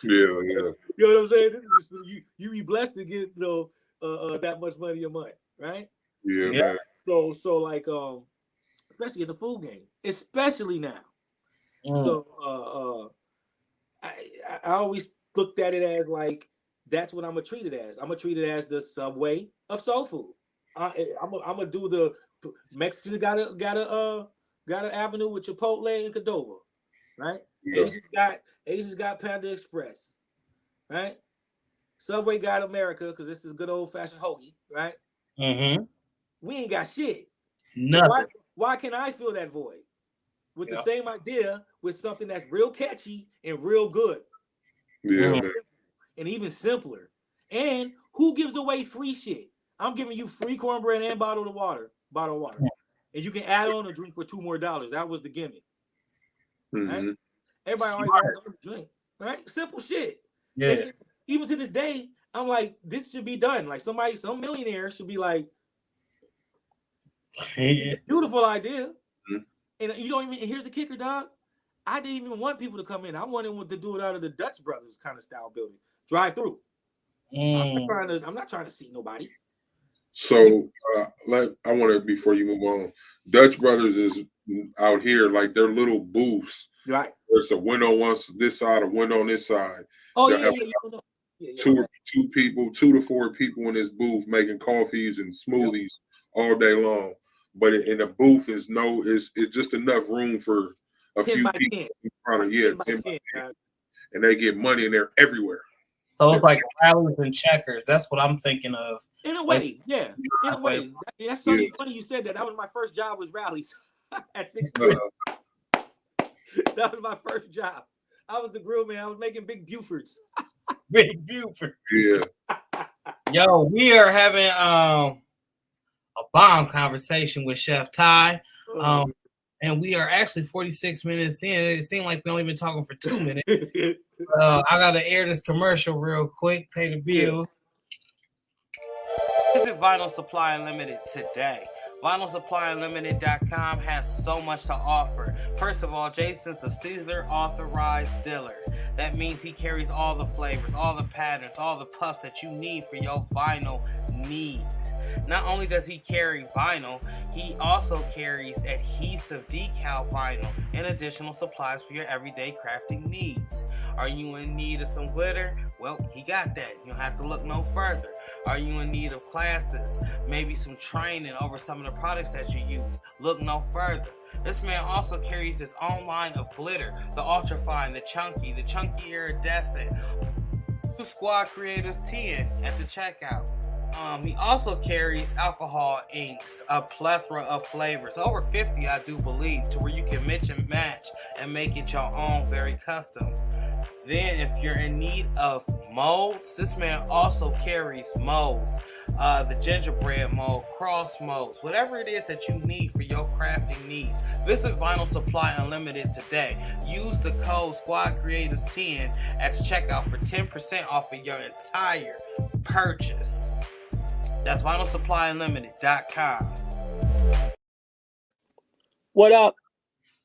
Yeah. You know what I'm saying? This is just, you be blessed to get that much money a month, right? Yeah, man. So like especially in the food game, especially now. So I always looked at it as like that's what I'm gonna treat it as. I'm gonna treat it as the Subway of soul food. I'm gonna do the Mexicans got an avenue with Chipotle and Qdoba, right? Yeah. Asians got Panda Express, right? Subway got America because this is good old fashioned hoagie, right? Mm-hmm. We ain't got shit. Nothing. So why can I fill that void with the same idea with something that's real catchy and real good? Yeah, man. And even simpler. And who gives away free shit? I'm giving you free cornbread and bottled water. And you can add on a drink for $2 more. That was the gimmick. Right? Everybody always has a drink, right? Simple shit. Yeah. And even to this day, I'm like, this should be done. Like some millionaire should be like, beautiful idea. And you don't even. And here's the kicker, dog. I didn't even want people to come in. I wanted to do it out of the Dutch Brothers kind of style building, drive through. I'm not trying to see nobody. So I want to, before you move on, Dutch Brothers is out here like they're little booths. Right. There's a window on this side, a window on this side. Oh yeah. Two to four people in this booth making coffees and smoothies all day long. But in the booth is it's just enough room for a few people. 10 by 10. And they get money and they're everywhere. So it's like rallies and checkers. That's what I'm thinking of. In a way, yeah. In a way. That's something funny you said that. That was my first job was rallies at 16. That was my first job. I was the grill man. I was making big Bufords. Big Buford. Yeah. Yo, we are having a bomb conversation with Chef Tye. And we are actually 46 minutes in. It seemed like we only been talking for 2 minutes. I gotta air this commercial real quick, pay the bill. Visit Vinyl Supply Unlimited today. VinylSupplyUnlimited.com has so much to offer. First of all, Jason's a Caesar authorized dealer. That means he carries all the flavors, all the patterns, all the puffs that you need for your vinyl needs. Not only does he carry vinyl, he also carries adhesive decal vinyl and additional supplies for your everyday crafting needs. Are you in need of some glitter? Well, he got that. You don't have to look no further. Are you in need of classes? Maybe some training over some of the products that you use? Look no further. This man also carries his own line of glitter, the ultrafine, the chunky iridescent. Squad Creatives 10 at the checkout. He also carries alcohol inks, a plethora of flavors, over 50 I do believe, to where you can mix and match and make it your own, very custom. Then if you're in need of molds, this man also carries molds, the gingerbread mold, cross molds, whatever it is that you need for your crafting needs. Visit Vinyl Supply Unlimited today. Use the code SquadCreatives10 at the checkout for 10% off of your entire purchase. That's VinylSupplyUnlimited.com. What up?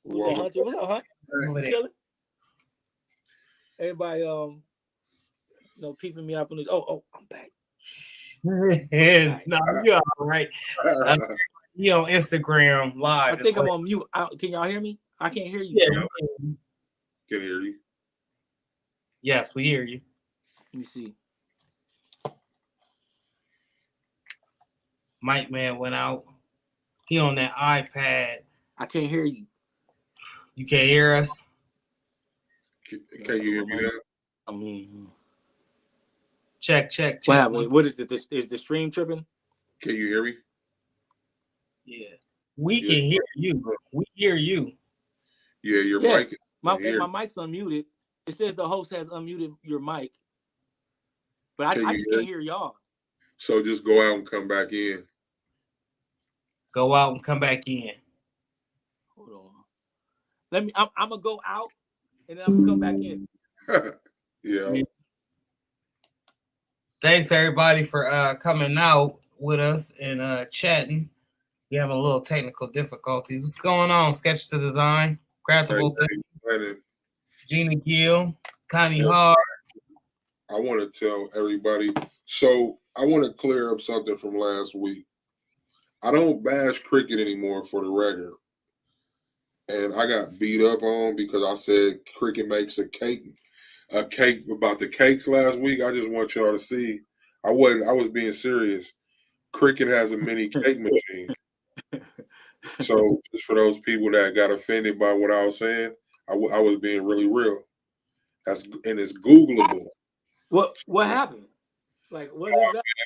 What's up, Hunt? Chilling? Everybody, peeping me up on this. Oh, I'm back. No, you're all right. You on Instagram live. I think I'm on mute. Can y'all hear me? I can't hear you. Yeah, can hear you. Yes, we hear you. Let me see. Mike man went out. He on that iPad. I can't hear you. You can't hear us? Can you hear me now? I mean, check. What happened? What is it? Is the stream tripping? Can you hear me? Yeah. We can hear you. We hear you. Yeah, your mic is my mic's unmuted. It says the host has unmuted your mic. But I just can't hear y'all. So just go out and come back in. Go out and come back in. Hold on. I'm gonna go out and then I'm gonna come back in. Yeah. Thanks everybody for coming out with us and chatting. We having a little technical difficulties. What's going on? Sketch to Design, Craftable Thing, Gina Gill, Connie Hart. I want to tell everybody. So I want to clear up something from last week. I don't bash cricket anymore, for the record. And I got beat up on because I said cricket makes a cake about the cakes last week. I just want y'all to see. I was being serious. Cricket has a mini cake machine. So just for those people that got offended by what I was saying, I was being really real. And it's Googleable. What happened? Like, what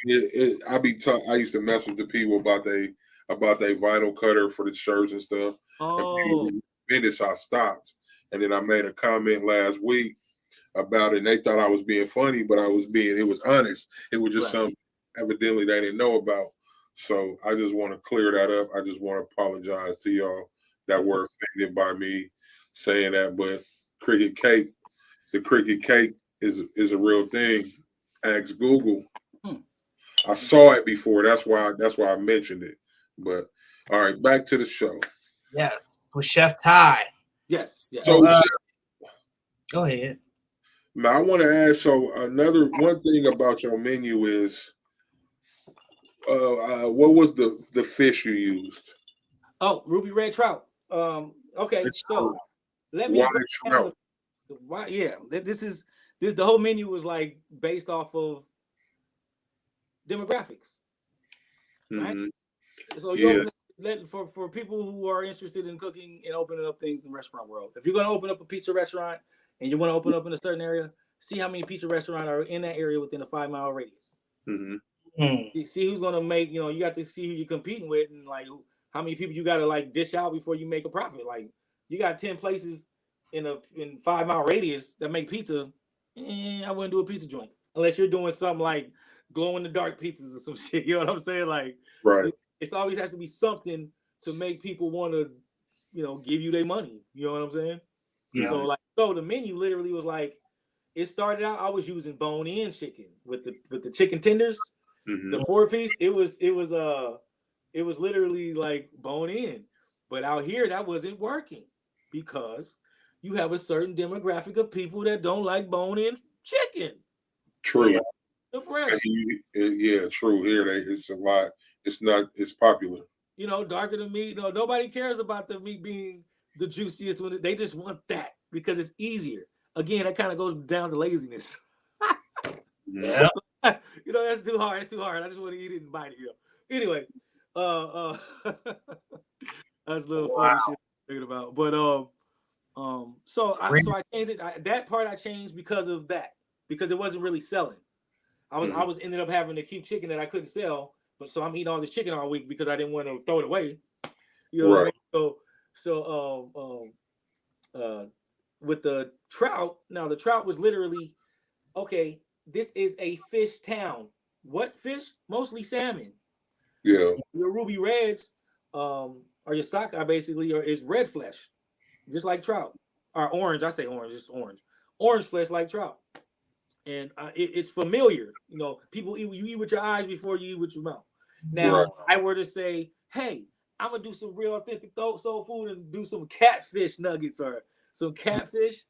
is that? I used to mess with the people about they vinyl cutter for the shirts and stuff. Oh, And minutes I stopped, and then I made a comment last week about it, and they thought I was being funny, but it was honest. It was just right. something evidently they didn't know about. So I just want to clear that up. I just want to apologize to y'all that were offended by me saying that. But the cricket cake is a real thing. Ask Google. I saw it before. That's why I mentioned it. But all right, back to the show. Yes, with Chef Tye. Yes. Yes. So Go ahead. now I want to ask. So one thing about your menu is, what was the fish you used? Oh, ruby red trout. Okay. So let me. Why trout? Why? Yeah. This the whole menu was like based off of demographics, right? Mm-hmm. So you open for people who are interested in cooking and opening up things in the restaurant world. If you're going to open up a pizza restaurant and you want to open up in a certain area, see how many pizza restaurants are in that area within a 5-mile radius. Mm-hmm. See who's going to make. You got to see who you're competing with and like how many people you got to like dish out before you make a profit. Like you got 10 places in 5-mile radius that make pizza. I wouldn't do a pizza joint unless you're doing something like glow in the dark pizzas or some shit. You know what I'm saying? Like, right. It always has to be something to make people want to, give you their money. You know what I'm saying? Yeah. So the menu literally was like, it started out. I was using bone-in chicken with the chicken tenders, the 4-piece. It was literally like bone-in, but out here that wasn't working because you have a certain demographic of people that don't like bone-in chicken. True. The breast. Yeah, true. Here, it's a lot. It's popular. Darker than meat. No, nobody cares about the meat being the juiciest one. They just want that because it's easier. Again, that kind of goes down to laziness. Yeah. That's too hard. It's too hard. I just want to eat it and bite it. Anyway, that's a little funny shit I'm thinking about. But so I changed it. That part I changed because of that, because it wasn't really selling. I was ended up having to keep chicken that I couldn't sell, but so I'm eating all this chicken all week because I didn't want to throw it away. You know what I mean? So with the trout, now the trout was literally, okay, this is a fish town. What fish? Mostly salmon. Yeah. Your ruby reds, or your sockeye basically, is red flesh, just like trout. Or orange, I say orange, it's orange. Orange flesh like trout. And it's familiar. People eat, you eat with your eyes before you eat with your mouth. Now, if I were to say, hey, I'm going to do some real authentic soul food and do some catfish nuggets or some catfish,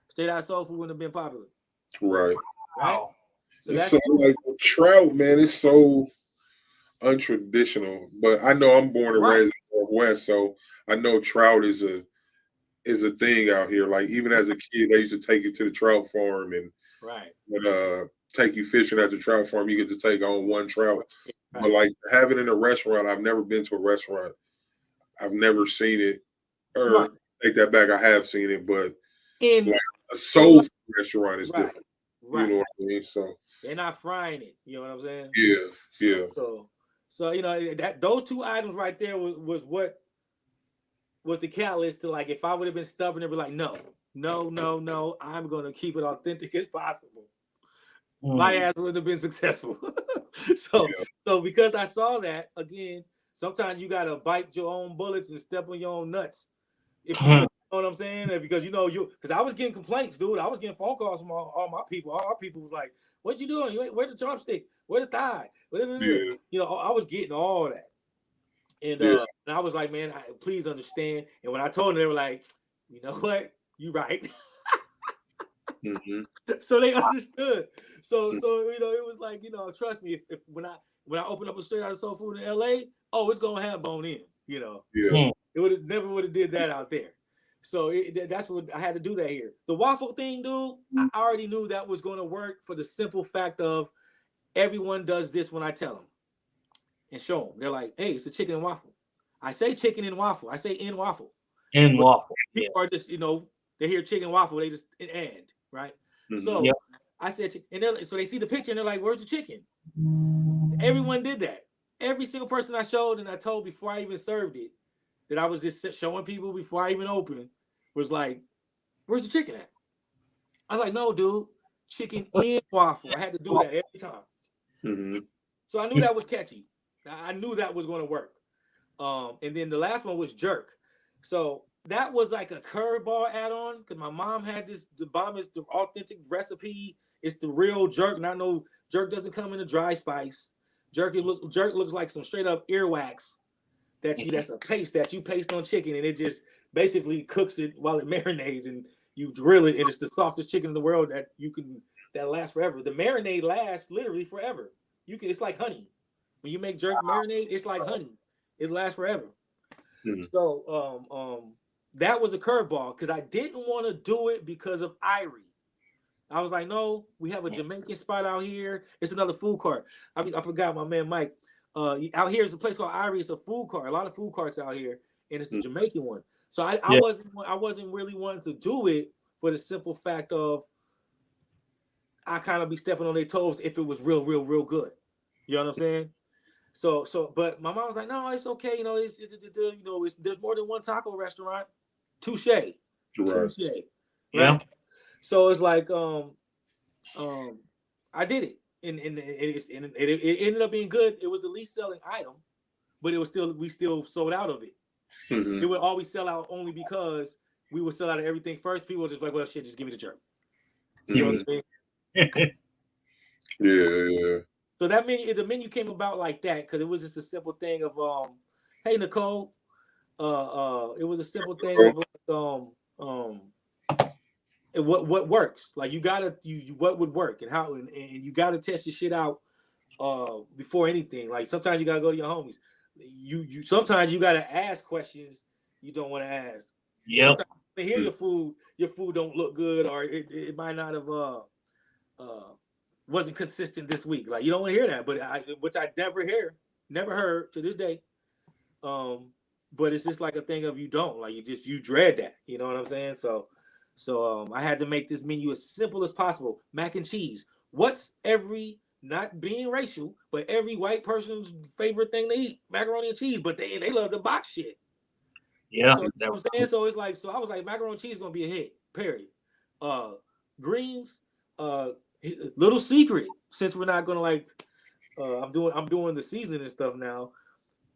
Straight Outta Soul food wouldn't have been popular. Right. Wow. So that's like trout, man, it's so untraditional. But I know I'm born and raised in the Northwest, so I know trout is a thing out here. Like even as a kid, they used to take you to the trout farm and take you fishing at the trout farm. You get to take on one trout. But like have it in a restaurant, I've never been to a restaurant. I've never seen it. Or take that back, I have seen it, but like a soul food restaurant is different. You know what I mean? So they're not frying it. You know what I'm saying? Yeah. So that those two items right there was what was the catalyst to, like, if I would have been stubborn and be like, no, I'm gonna keep it authentic as possible. My ass would have been successful. So because I saw that, again, sometimes you gotta bite your own bullets and step on your own nuts. If you know what I'm saying, because because I was getting complaints, dude. I was getting phone calls from all my people. All our people was like, "What you doing? Where's the drumstick? Where's the thigh?" I was getting all that, and I was like, "Man, please understand." And when I told them, they were like, "You know what? You right." So they understood. So it was like, trust me. If when I open up a Straight Outta Soul food in LA, it's gonna have bone in. It never would have did that out there. So that's what I had to do that here. The waffle thing, dude, I already knew that was going to work for the simple fact of everyone does this when I tell them and show them. They're like, hey, it's a chicken and waffle. I say chicken and waffle. I say in waffle. In waffle. People are just, they hear chicken and waffle, they just and right? So I said, and so they see the picture and they're like, "Where's the chicken?" Everyone did that. Every single person I showed and I told before I even served it, that I was just showing people before I even opened, was like, "Where's the chicken at?" I was like, "No, dude, chicken in waffle." I had to do that every time. Mm-hmm. So I knew that was catchy. I knew that was going to work. And then the last one was jerk. So that was like a curveball add-on because my mom had this. The bomb is the authentic recipe. It's the real jerk, and I know jerk doesn't come in a dry spice. Jerk looks like some straight up earwax that's a paste that you paste on chicken, and it just basically cooks it while it marinades, and you drill it, and it's the softest chicken in the world that lasts forever. The marinade lasts literally forever. It's like honey. When you make jerk marinade, it's like honey. It lasts forever. Mm-hmm. So that was a curveball because I didn't want to do it because of Irie. I was like, no, we have a Jamaican spot out here. It's another food court. I forgot my man Mike. Out here is a place called Irie. It's a food court. A lot of food carts out here, and it's a Jamaican one. So I wasn't really wanting to do it for the simple fact of I kind of be stepping on their toes if it was real good. You know what I'm saying? But my mom was like, no, it's okay. You know, there's more than one taco restaurant. Touche. Right. Touche. Yeah. Right? So it's like, I did it, and it ended up being good. It was the least selling item, but we still sold out of it. Mm-hmm. It would always sell out only because we would sell out of everything first. People were just like, well, shit, just give me the jerk. You know what I mean? Yeah. So the menu came about like that because it was just a simple thing of hey Nicole, it was a simple thing of what works. Like you what would work and how and you gotta test your shit out before anything. Like sometimes you gotta go to your homies. You sometimes you gotta ask questions you don't want to ask. Yep. To hear your food don't look good or it might not have wasn't consistent this week. Like you don't want to hear that, but which I never heard to this day. But it's just like a thing of you don't like you dread that. You know what I'm saying? So I had to make this menu as simple as possible. Mac and cheese. What's not being racial, but every white person's favorite thing to eat? Macaroni and cheese. But they love the box shit. Yeah. So, you know what I'm saying? So it's like I was like macaroni and cheese is gonna be a hit. Period. Greens. Little secret, since we're not gonna like, I'm doing the seasoning and stuff now.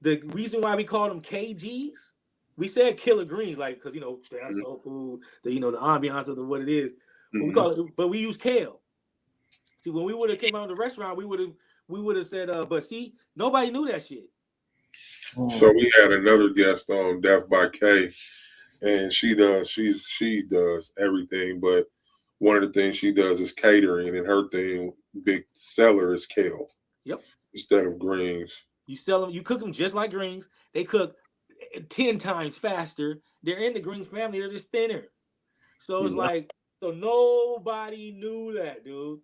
The reason why we call them KGs, we said killer greens, like because Straight Outta Soul Food, the ambiance of what it is. But we call it, but we use kale. See, when we would have came out of the restaurant, we would have said, but see, nobody knew that shit. So we had another guest on Death by K, and she does everything, but one of the things she does is catering, and her big seller is kale. Yep. Instead of greens. You sell them, you cook them just like greens. They cook 10 times faster. They're in the green family. They're just thinner. So it's like, so nobody knew that, dude.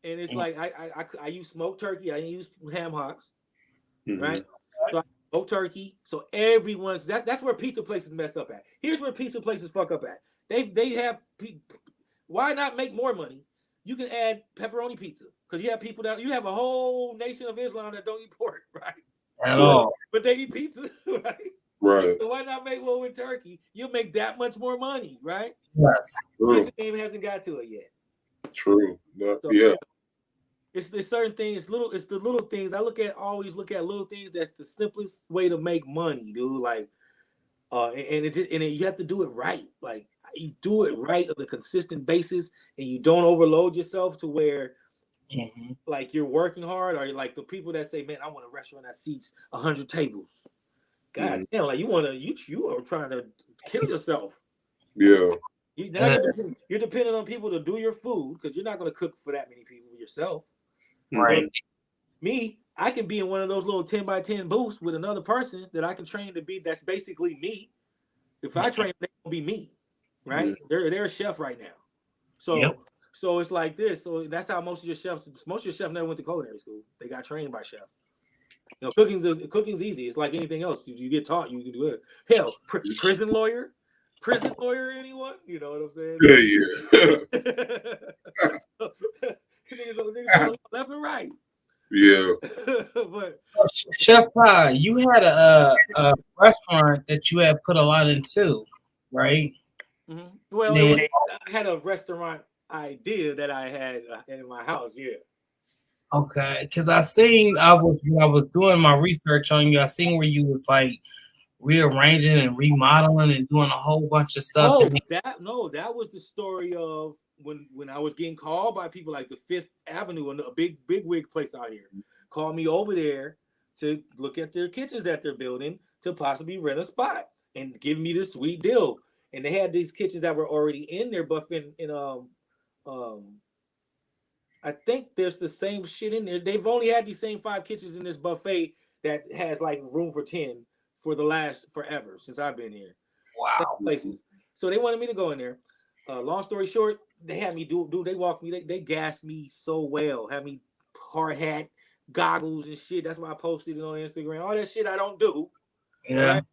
And it's like, I use smoked turkey. I didn't use ham hocks, right? So I smoked turkey. So everyone's, that's where pizza places mess up at. Here's where pizza places fuck up at. They have, why not make more money? You can add pepperoni pizza because you have a whole nation of Islam that don't eat pork, right? At all. But they eat pizza, right? Right. So why not make one with turkey? You'll make that much more money, right? Yes. True. Pizza game hasn't got to it yet. True. Yeah. It's certain things. It's the little things. I always look at little things. That's the simplest way to make money, dude. Like, and you have to do it right. Like you do it right on a consistent basis, and you don't overload yourself to where, like you're working hard, or like the people that say, "Man, I want a restaurant that seats 100 tables." God damn, like you are trying to kill yourself. Yeah. You're dependent on people to do your food because you're not going to cook for that many people yourself. Right. Me, I can be in one of those little 10 by 10 booths with another person that I can train to be. That's basically me. If I train, they will be me, right? They're a chef right now. So it's like this. So that's how most of your chefs never went to culinary school. They got trained by chefs. Cooking's easy. It's like anything else. You get taught, you can do it. Hell, prison lawyer, prison lawyer anyone? You know what I'm saying? Yeah. So, niggas left and right. Yeah. But Chef Tye, you had a restaurant that you had put a lot into, right? well, Then, I had a restaurant idea that I had in my house. Yeah. okay, because I was doing my research on you. I seen where you was like rearranging and remodeling and doing a whole bunch of stuff. Oh, that was the story of when I was getting called by people like the Fifth Avenue and a big wig place out here. Called me over there to look at their kitchens that they're building to possibly rent a spot and give me this sweet deal. And they had these kitchens that were already in there, but I think there's the same shit in there. They've only had these same 5 kitchens in this buffet that has like room for 10 for the last forever since I've been here. Wow. Places. So they wanted me to go in there. Long story short, they had me do. They walked me. They gassed me so well. Had me hard hat, goggles and shit. That's why I posted it on Instagram. All that shit I don't do. Yeah. Right?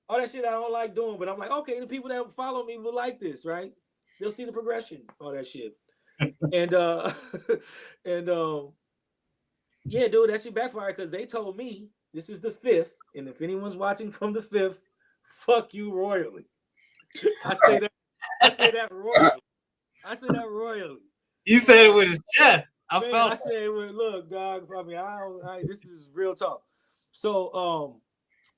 All that shit I don't like doing. But I'm like, okay, the people that follow me will like this, right? They'll see the progression. All that shit. And yeah, dude, that shit backfired because they told me this is the 5th, and if anyone's watching from the 5th, fuck you royally. I say that royally. I say that royally. You said it with his chest. I said, well, look, dog. I mean, this is real talk. So,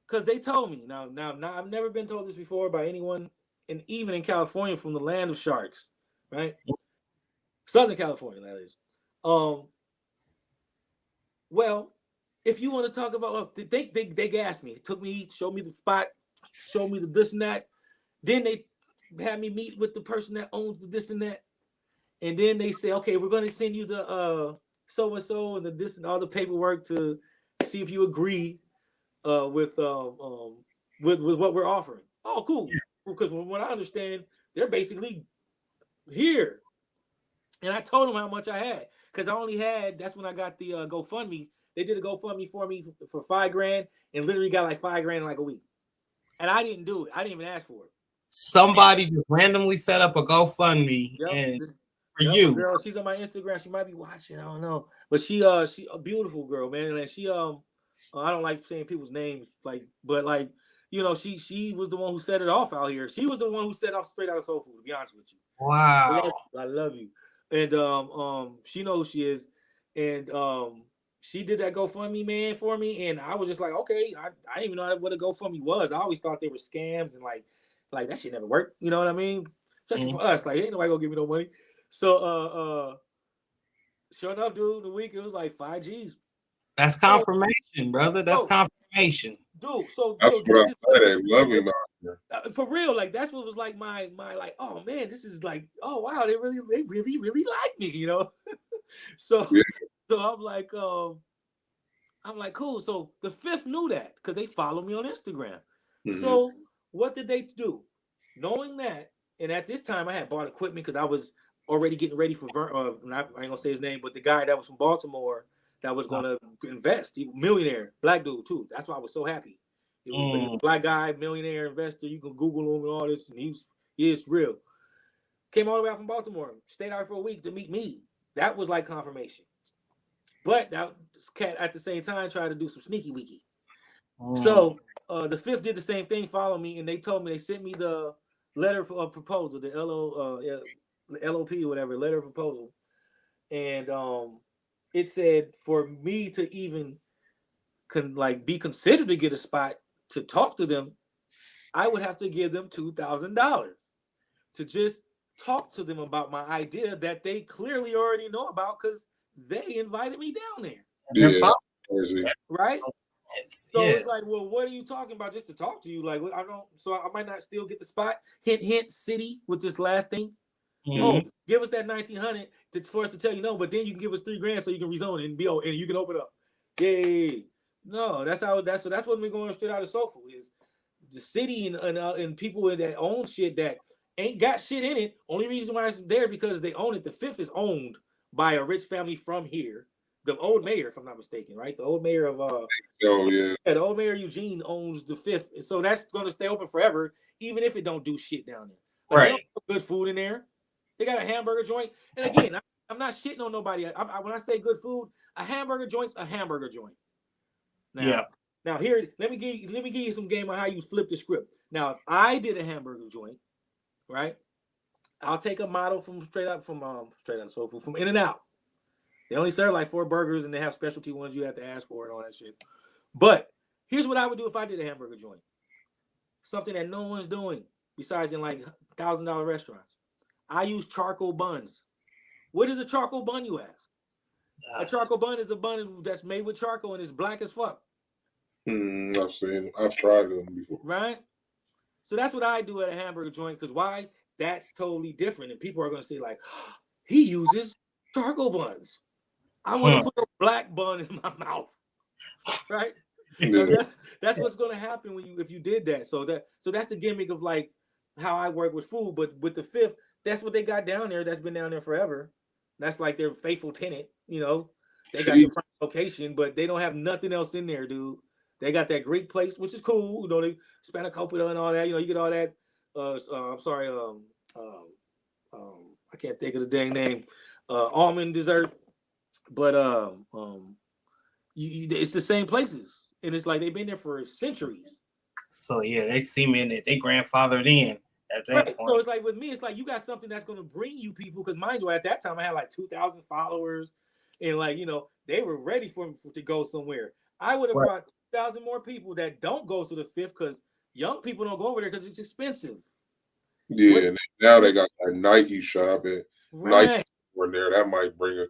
because they told me now, I've never been told this before by anyone, and even in California, from the land of sharks, right? Southern California, that is. Well, if you want to talk about, they gassed me, took me, showed me the spot, showed me the this and that. Then they had me meet with the person that owns the this and that. And then they say, okay, we're going to send you the so-and-so and the this and all the paperwork to see if you agree with what we're offering. Oh, cool. Because from what I understand, they're basically here. And I told them how much I had. Because I only had, that's when I got the GoFundMe. They did a GoFundMe for me for $5,000 and literally got like $5,000 in like a week. And I didn't do it. I didn't even ask for it. Somebody just randomly set up a GoFundMe for you. Girl, she's on my Instagram. She might be watching. I don't know, but she a beautiful girl, man. And she I don't like saying people's names, but she was the one who set it off out here. She was the one who set off Straight Outta Soulfood. To be honest with you. Wow. I love you. And she knows she is, and she did that GoFundMe, man, for me, and I was just like, okay, I didn't even know what a GoFundMe was. I always thought they were scams and like that shit never worked. You know what I mean? Especially for us, like ain't nobody gonna give me no money. So sure enough, dude, the week it was like 5 G's. That's confirmation, brother. That's confirmation. Dude, that's what I said. Love me now. For real, like that's what was like my like, oh man, this is like, oh wow, they really like me, you know. So I'm like cool. So the 5th knew that because they follow me on Instagram. Mm-hmm. So what did they do? Knowing that, and at this time I had bought equipment because I was already getting ready for I ain't gonna say his name, but the guy that was from Baltimore that was gonna invest, he millionaire, black dude too. That's why I was so happy. It was a black guy, millionaire investor. You can Google him and all this, and he is real. Came all the way out from Baltimore, stayed out for a week to meet me. That was like confirmation. But that cat at the same time tried to do some sneaky weaky. So the 5th did the same thing, follow me, and they told me, they sent me the letter of proposal, the LOP or whatever, letter of proposal. And it said for me to even be considered to get a spot to talk to them, I would have to give them $2,000 to just talk to them about my idea that they clearly already know about because they invited me down there. Yeah. Right? So it's like, well, what are you talking about just to talk to you? Like, I don't, so I might not still get the spot. Hint, hint, city with this last thing. Mm-hmm. Oh, give us that $1,900 for us to tell you no, but then you can give us $3,000 so you can rezone it and and you can open up. Yay. No, that's what we're going straight out of Soulfood is the city and people that own shit that ain't got shit in it. Only reason why it's there because they own it. The 5th is owned by a rich family from here the old mayor, if I'm not mistaken, right? The old mayor of Oh yeah. the old mayor Eugene owns the Fifth, and so that's going to stay open forever, even if it don't do shit down there. Like they don't Right. have good food in there. They got a hamburger joint, and again, I'm not shitting on nobody. When I say good food, a hamburger joint's a hamburger joint. Now here, let me give you some game on how you flip the script. Now, if I did a hamburger joint, right? I'll take a model from Straight Outta Soulfood, from In-N-Out. They only serve like 4 burgers, and they have specialty ones you have to ask for and all that shit. But here's what I would do if I did a hamburger joint. Something that no one's doing besides in like $1,000 restaurants. I use charcoal buns. What is a charcoal bun, you ask? A charcoal bun is a bun that's made with charcoal and it's black as fuck. I've tried them before. Right? So that's what I do at a hamburger joint, because why? That's totally different. And people are going to say, like, oh, he uses charcoal buns. I want to put a black bun in my mouth. Right? Yeah. So that's what's going to happen if you did that. So that's the gimmick of like how I work with food. But with the Fifth, that's what they got down there. That's been down there forever. That's like their faithful tenant. You know, they got the prime location, but they don't have nothing else in there, dude. They got that Greek place, which is cool. You know, they spanakopita and all that. You know, you get all that. I'm sorry. I can't think of the dang name. Almond dessert, but it's the same places, and it's like they've been there for centuries. So yeah, they see me in it. They grandfathered in at that point. So it's like with me, it's like you got something that's going to bring you people, because mind you, at that time I had like 2,000 followers, and like, you know, they were ready for to go somewhere. I would have brought 2,000 more people that don't go to the Fifth, because young people don't go over there because it's expensive. Yeah, and now they got that Nike shop, and Nike in there. That might bring a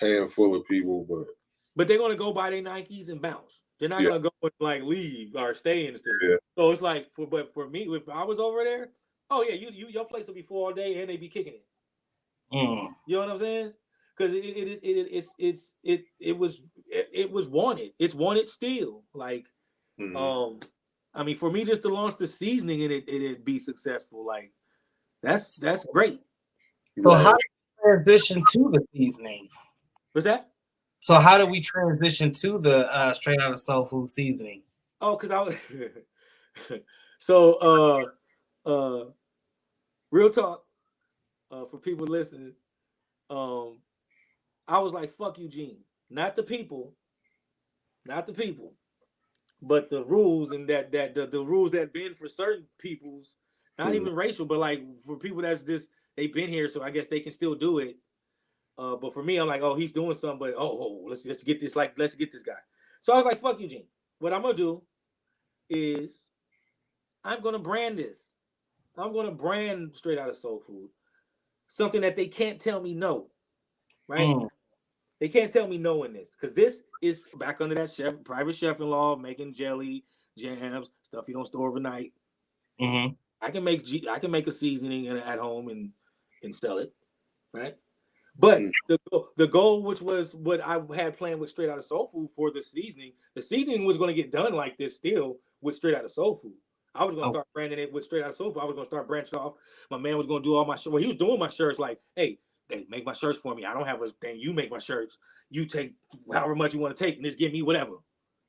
handful of people, but they're gonna go buy their Nikes and bounce. They're not gonna go and like leave or stay in the state. Yeah. So it's like, for me, if I was over there, oh yeah, your place will be full all day, and they be kicking it. You know what I'm saying? Because it was wanted. It's wanted still. Like, I mean, for me just to launch the seasoning and it'd be successful, like that's great. So how do we transition to the seasoning? What's that? So how do we transition to the Straight Outta Soul Food seasoning? Oh, because I was so real talk, for people listening, I was like, fuck Eugene. Not the people, but the rules, and that the rules that been for certain peoples, not even racial, but like for people that's just, they've been here, so I guess they can still do it. But for me, I'm like, oh, he's doing something, but let's get this, like, let's get this guy. So I was like, fuck Eugene. What I'm gonna do is I'm gonna brand this. I'm gonna brand Straight Outta Soul Food. Something that they can't tell me no. Right? They can't tell me no in this, because this is back under that private chef-in-law, making jelly, jams, stuff you don't store overnight. I can make a seasoning at home and sell it, right? But the goal, which was what I had planned with Straight Outta Soul Food for the seasoning was going to get done like this still with Straight Outta Soul Food. I was going to start branding it with Straight Outta Soul Food. I was going to start branching off. My man was going to do all my shirts. Well, he was doing my shirts, like, hey, they make my shirts for me. I don't have a thing. You make my shirts. You take however much you want to take and just give me whatever.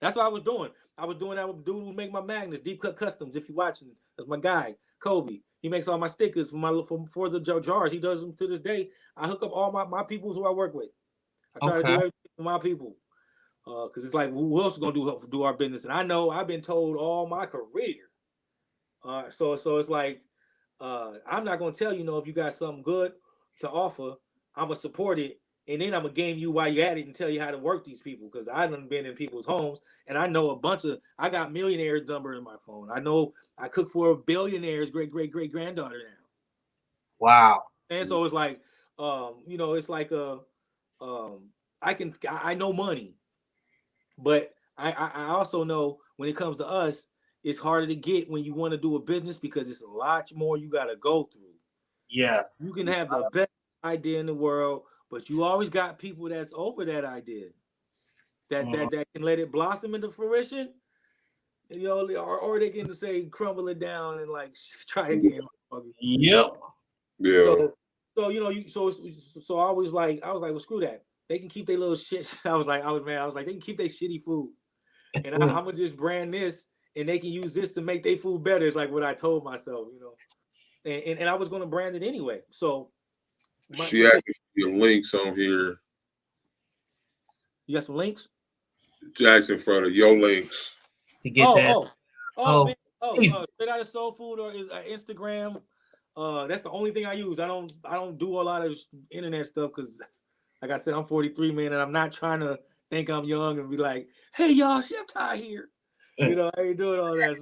That's what I was doing. I was doing that with the dude who make my magnets, Deep Cut Customs. If you're watching, that's my guy, Kobe. He makes all my stickers for the jars. He does them to this day. I hook up all my people who I work with. I try to do everything for my people. Because it's like, who else is going to do our business? And I know I've been told all my career. So it's like, I'm not going to tell you, if you got something good to offer, I'm going to support it. And then I'm going to game you while you're at it and tell you how to work these people. Because I done been in people's homes, and I know I got millionaires number in my phone. I know I cook for a billionaire's great-great-great-granddaughter now. Wow. And so it's like, it's like I know money, but I also know when it comes to us, it's harder to get when you want to do a business, because it's a lot more you got to go through. Yes. You can have the best idea in the world, but you always got people that's over that idea that can let it blossom into fruition, or they can say crumble it down and like try again. Yep. Yeah. So I was like, well, screw that. they can keep their little shit. I was like, they can keep their shitty food, and I'm gonna just brand this, and they can use this to make their food better. It's like what I told myself, you know, and I was gonna brand it anyway. So She asked me for your links on here. You got some links? Jackson for your links to get that. Man. Straight Outta Soulfood or is Instagram. That's the only thing I use. I don't do a lot of internet stuff because, like I said, I'm 43, man, and I'm not trying to think I'm young and be like, hey y'all, Chef Tye here. You know, I ain't doing all that.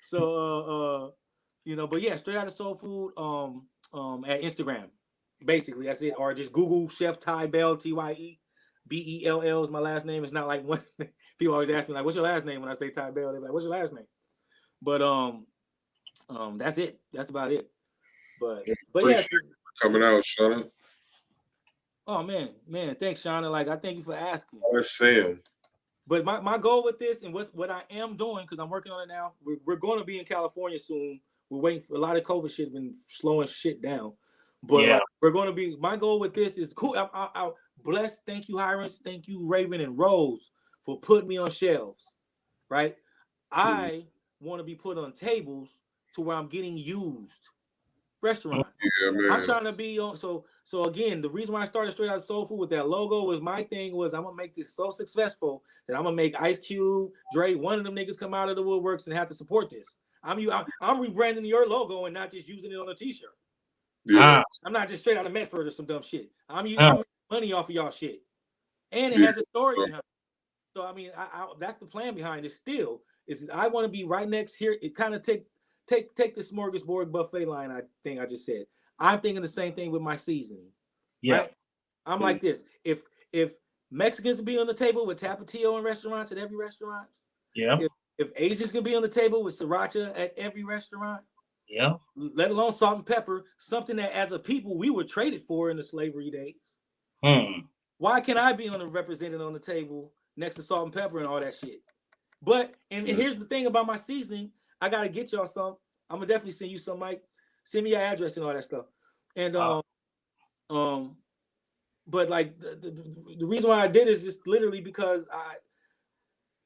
So you know, but yeah, Straight Outta Soulfood at Instagram. Basically, that's it. Or just Google Chef Tye Bell, Tye. Bell is my last name. It's not like one people always ask me like, "What's your last name?" When I say Tye Bell, they're like, "What's your last name?" But that's it. That's about it. But yeah, coming out, Shauna. Oh man, thanks, Shauna. Like I thank you for asking. That's Sam. But my goal with this and what I am doing because I'm working on it now. We're going to be in California soon. We're waiting for a lot of COVID shit been slowing shit down. But like, we're going to be. My goal with this is cool. I blessed. Thank you, Hirons. Thank you, Raven and Rose, for putting me on shelves. Right. I want to be put on tables to where I'm getting used. Restaurants. Yeah, man. I'm trying to be on. So again, the reason why I started Straight Outta Soulfood with that logo was my thing was I'm gonna make this so successful that I'm gonna make Ice Cube, Dre, one of them niggas come out of the woodworks and have to support this. I'm rebranding your logo and not just using it on a t-shirt. Yeah. I'm not just straight out of Medford or some dumb shit. I'm making money off of y'all shit, and it has a story behind it. So I mean, I that's the plan behind it. Still, is I want to be right next here. It kind of take the smorgasbord buffet line. I think I just said. I'm thinking the same thing with my seasoning. Yeah, right? I'm like this. If Mexicans can be on the table with Tapatio in restaurants at every restaurant, if Asians can be on the table with sriracha at every restaurant, let alone salt and pepper, something that as a people we were traded for in the slavery days. Why can't I be represented on the table next to salt and pepper and all that shit? But and here's the thing about my seasoning, I gotta get y'all some. I'm gonna definitely send you some, Mike. Send me your address and all that stuff. And but like the reason why I did is just literally because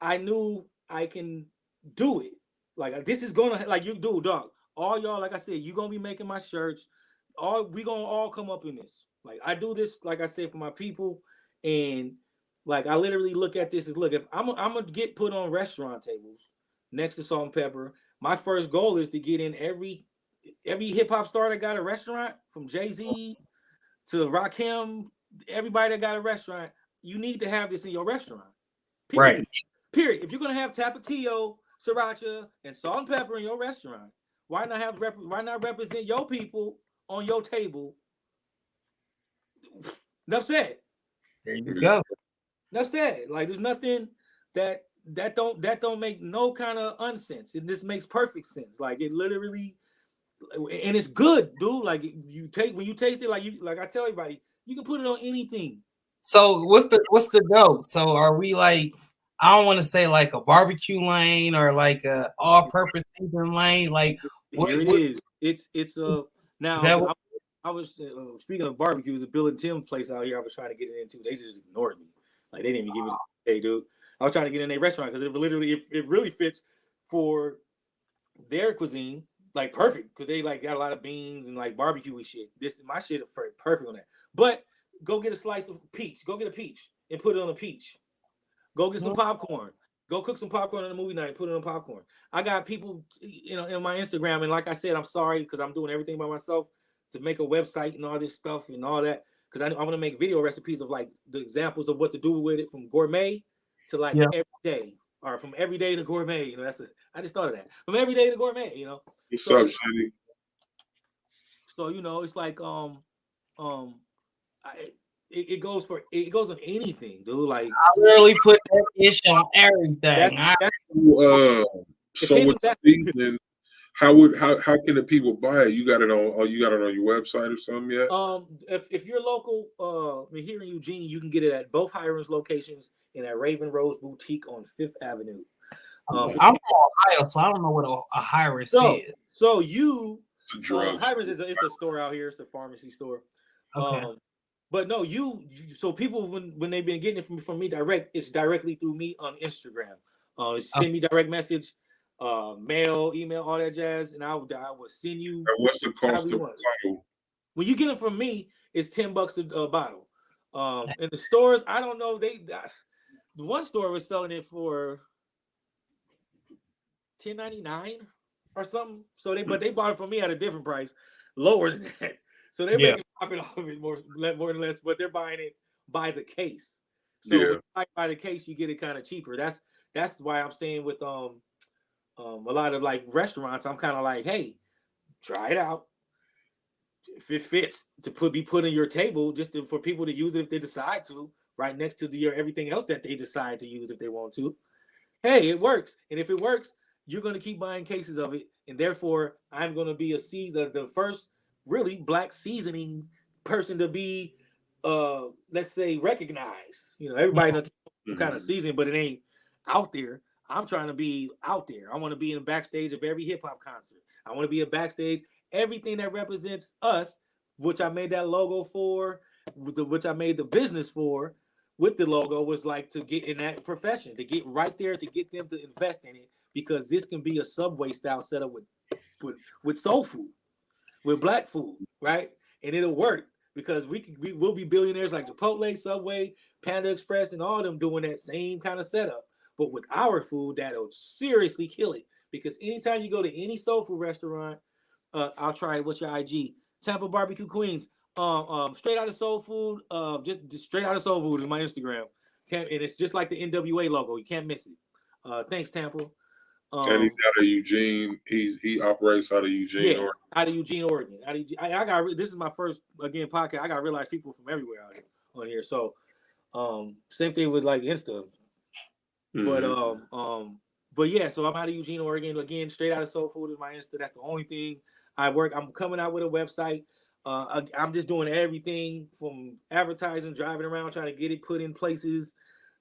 I knew I can do it. Like this is gonna like you do, dog. All y'all, like I said, you gonna be making my shirts. We gonna all come up in this. Like I do this, like I said, for my people, and like I literally look at this as look, if I'm gonna get put on restaurant tables next to salt and pepper. My first goal is to get in every hip hop star that got a restaurant, from Jay-Z to Rakim, everybody that got a restaurant. You need to have this in your restaurant. Period. Right. Period. If you're gonna have Tapatio, sriracha, and salt and pepper in your restaurant, why not represent your people on your table? Enough said. There you go. Enough said. Like there's nothing that don't make no kind of unsense. It just makes perfect sense. Like it literally, and it's good, dude. Like when you taste it, like I tell everybody, you can put it on anything. So what's the dope? So are we like, I don't want to say like a barbecue lane or like a all-purpose season lane. Like here it is. It's a now. I was speaking of barbecue, it was a Bill and Tim place out here. I was trying to get it into. They just ignored me. Like they didn't even give me the hey, dude. I was trying to get in a restaurant because it really fits for their cuisine, like perfect, because they like got a lot of beans and like barbecue shit. My shit is perfect on that. But go get a slice of peach. Go get a peach and put it on a peach. Go get some popcorn. Go cook some popcorn on the movie night and put it on popcorn. I got people, in my Instagram, and like I said, I'm sorry because I'm doing everything by myself to make a website and all this stuff and all that because I want to make video recipes of like the examples of what to do with it from gourmet to like every day, or from everyday to gourmet. I just thought of that, from everyday to gourmet. What's up, Shitty? So it's like it goes on anything, dude. Like I really put that ish on everything. So with the seasoning, how can the people buy it? You got it on your website or something yet? If you're local, here in Eugene, you can get it at both Hirons locations and at Raven Rose Boutique on 5th Avenue. I'm from Ohio, so I don't know what a Hirons is. So you Hirons is a store out here. It's a pharmacy store. Okay. But no, so people when they've been getting it from me direct, it's directly through me on Instagram. Send me direct message, mail, email, all that jazz, and I will send you And what's the whatever cost you of want. a bottle? When you get it from me, it's $10 a bottle. In the stores, I don't know. The one store was selling it for $10.99 or something. So they bought it from me at a different price, lower than that. So they're making profit off of it more or less, but they're buying it by the case. So when you buy by the case, you get it kind of cheaper. That's why I'm saying with a lot of like restaurants, I'm kind of like, hey, try it out. If it fits to be put on your table, for people to use it if they decide to, right next to your everything else that they decide to use if they want to. Hey, it works, and if it works, you're going to keep buying cases of it, and therefore, I'm going to be the first really black seasoning person to be, let's say, recognized. You know, everybody knows kind of seasoning, but it ain't out there. I'm trying to be out there. I want to be in the backstage of every hip hop concert. I want to be a backstage. Everything that represents us, which I made that logo for, which I made the business for, with the logo, was like to get in that profession, to get right there, to get them to invest in it, because this can be a Subway style setup with soul food, with black food, right? And it'll work because we'll be billionaires like Chipotle, Subway, Panda Express, and all of them doing that same kind of setup. But with our food, that'll seriously kill it, because anytime you go to any soul food restaurant, I'll try it. What's your IG? Tampa Barbecue Queens. Straight Outta Soul Food. Just Straight Outta Soul Food is my Instagram. And it's just like the NWA logo. You can't miss it. Thanks, Tampa. And he's out of Eugene. He operates out of Eugene, Oregon. Out of Eugene, Oregon. I got this is my first podcast. I got realized people from everywhere out here on here. So, same thing with like Insta. But yeah. So I'm out of Eugene, Oregon. Again, Straight Outta Soul Food is my Insta. That's the only thing I work. I'm coming out with a website. I'm just doing everything from advertising, driving around, trying to get it put in places.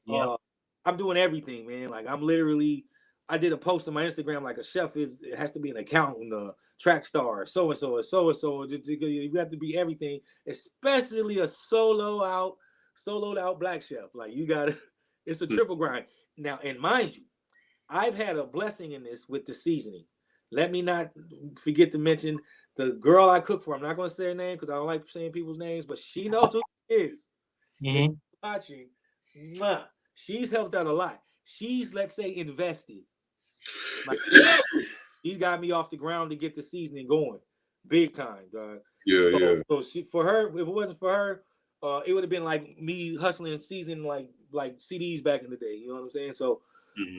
I'm doing everything, man. Like I did a post on my Instagram, like a chef it has to be an accountant, a track star, so and so. You have to be everything, especially a soloed out black chef. Like it's a triple grind. Now, and mind you, I've had a blessing in this with the seasoning. Let me not forget to mention the girl I cook for. I'm not going to say her name because I don't like saying people's names, but she knows who she is. Mm-hmm. Watching, she's helped out a lot. She's, let's say, invested. Like, she got me off the ground to get the seasoning going, big time, dog. So for her, if it wasn't for her, it would have been like me hustling and seasoning like CDs back in the day. You know what I'm saying? So.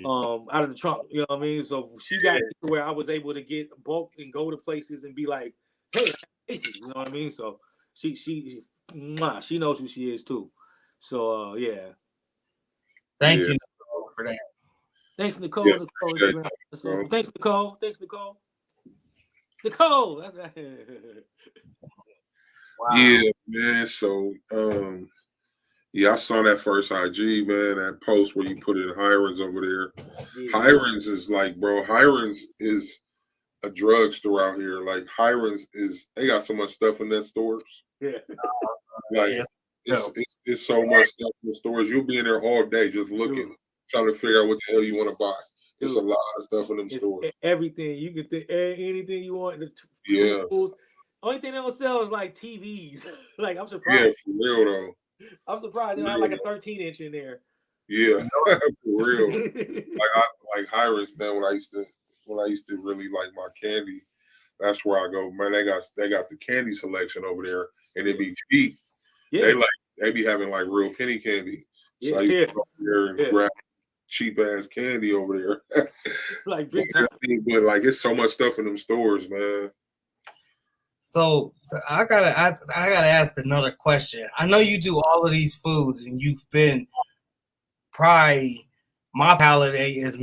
Out of the trunk, you know what I mean? So she got to where I was able to get bulk and go to places and be like, hey, you know what I mean? So she knows who she is too. So yeah. Thank you for that. Thanks, Nicole. Thanks, Nicole. Nicole. That's right. Wow. Yeah, man. So yeah, I saw that first IG, man, that post where you put in Hiram's over there. Yeah. Hiram's is like, bro, Hiram's is a drugstore out here. Like Hiram's they got so much stuff in their stores. Yeah. Like it's so much stuff in the stores. You'll be in there all day just looking, trying to figure out what the hell you want to buy. It's a lot of stuff in them stores. Everything. You can think anything you want. The tools. Only thing they don't sell is like TVs. Like, I'm surprised. Yeah, for real though. I'm surprised they don't have like a 13-inch in there. Yeah, for real. like Hiram's, man. When I used to really like my candy, that's where I go. Man, they got the candy selection over there, and it be cheap. Yeah. They be having like real penny candy. So I used to go there and grab cheap ass candy over there. Like big time. But like it's so much stuff in them stores, man. So I gotta ask another question. I know you do all of these foods, and you've been probably my palate is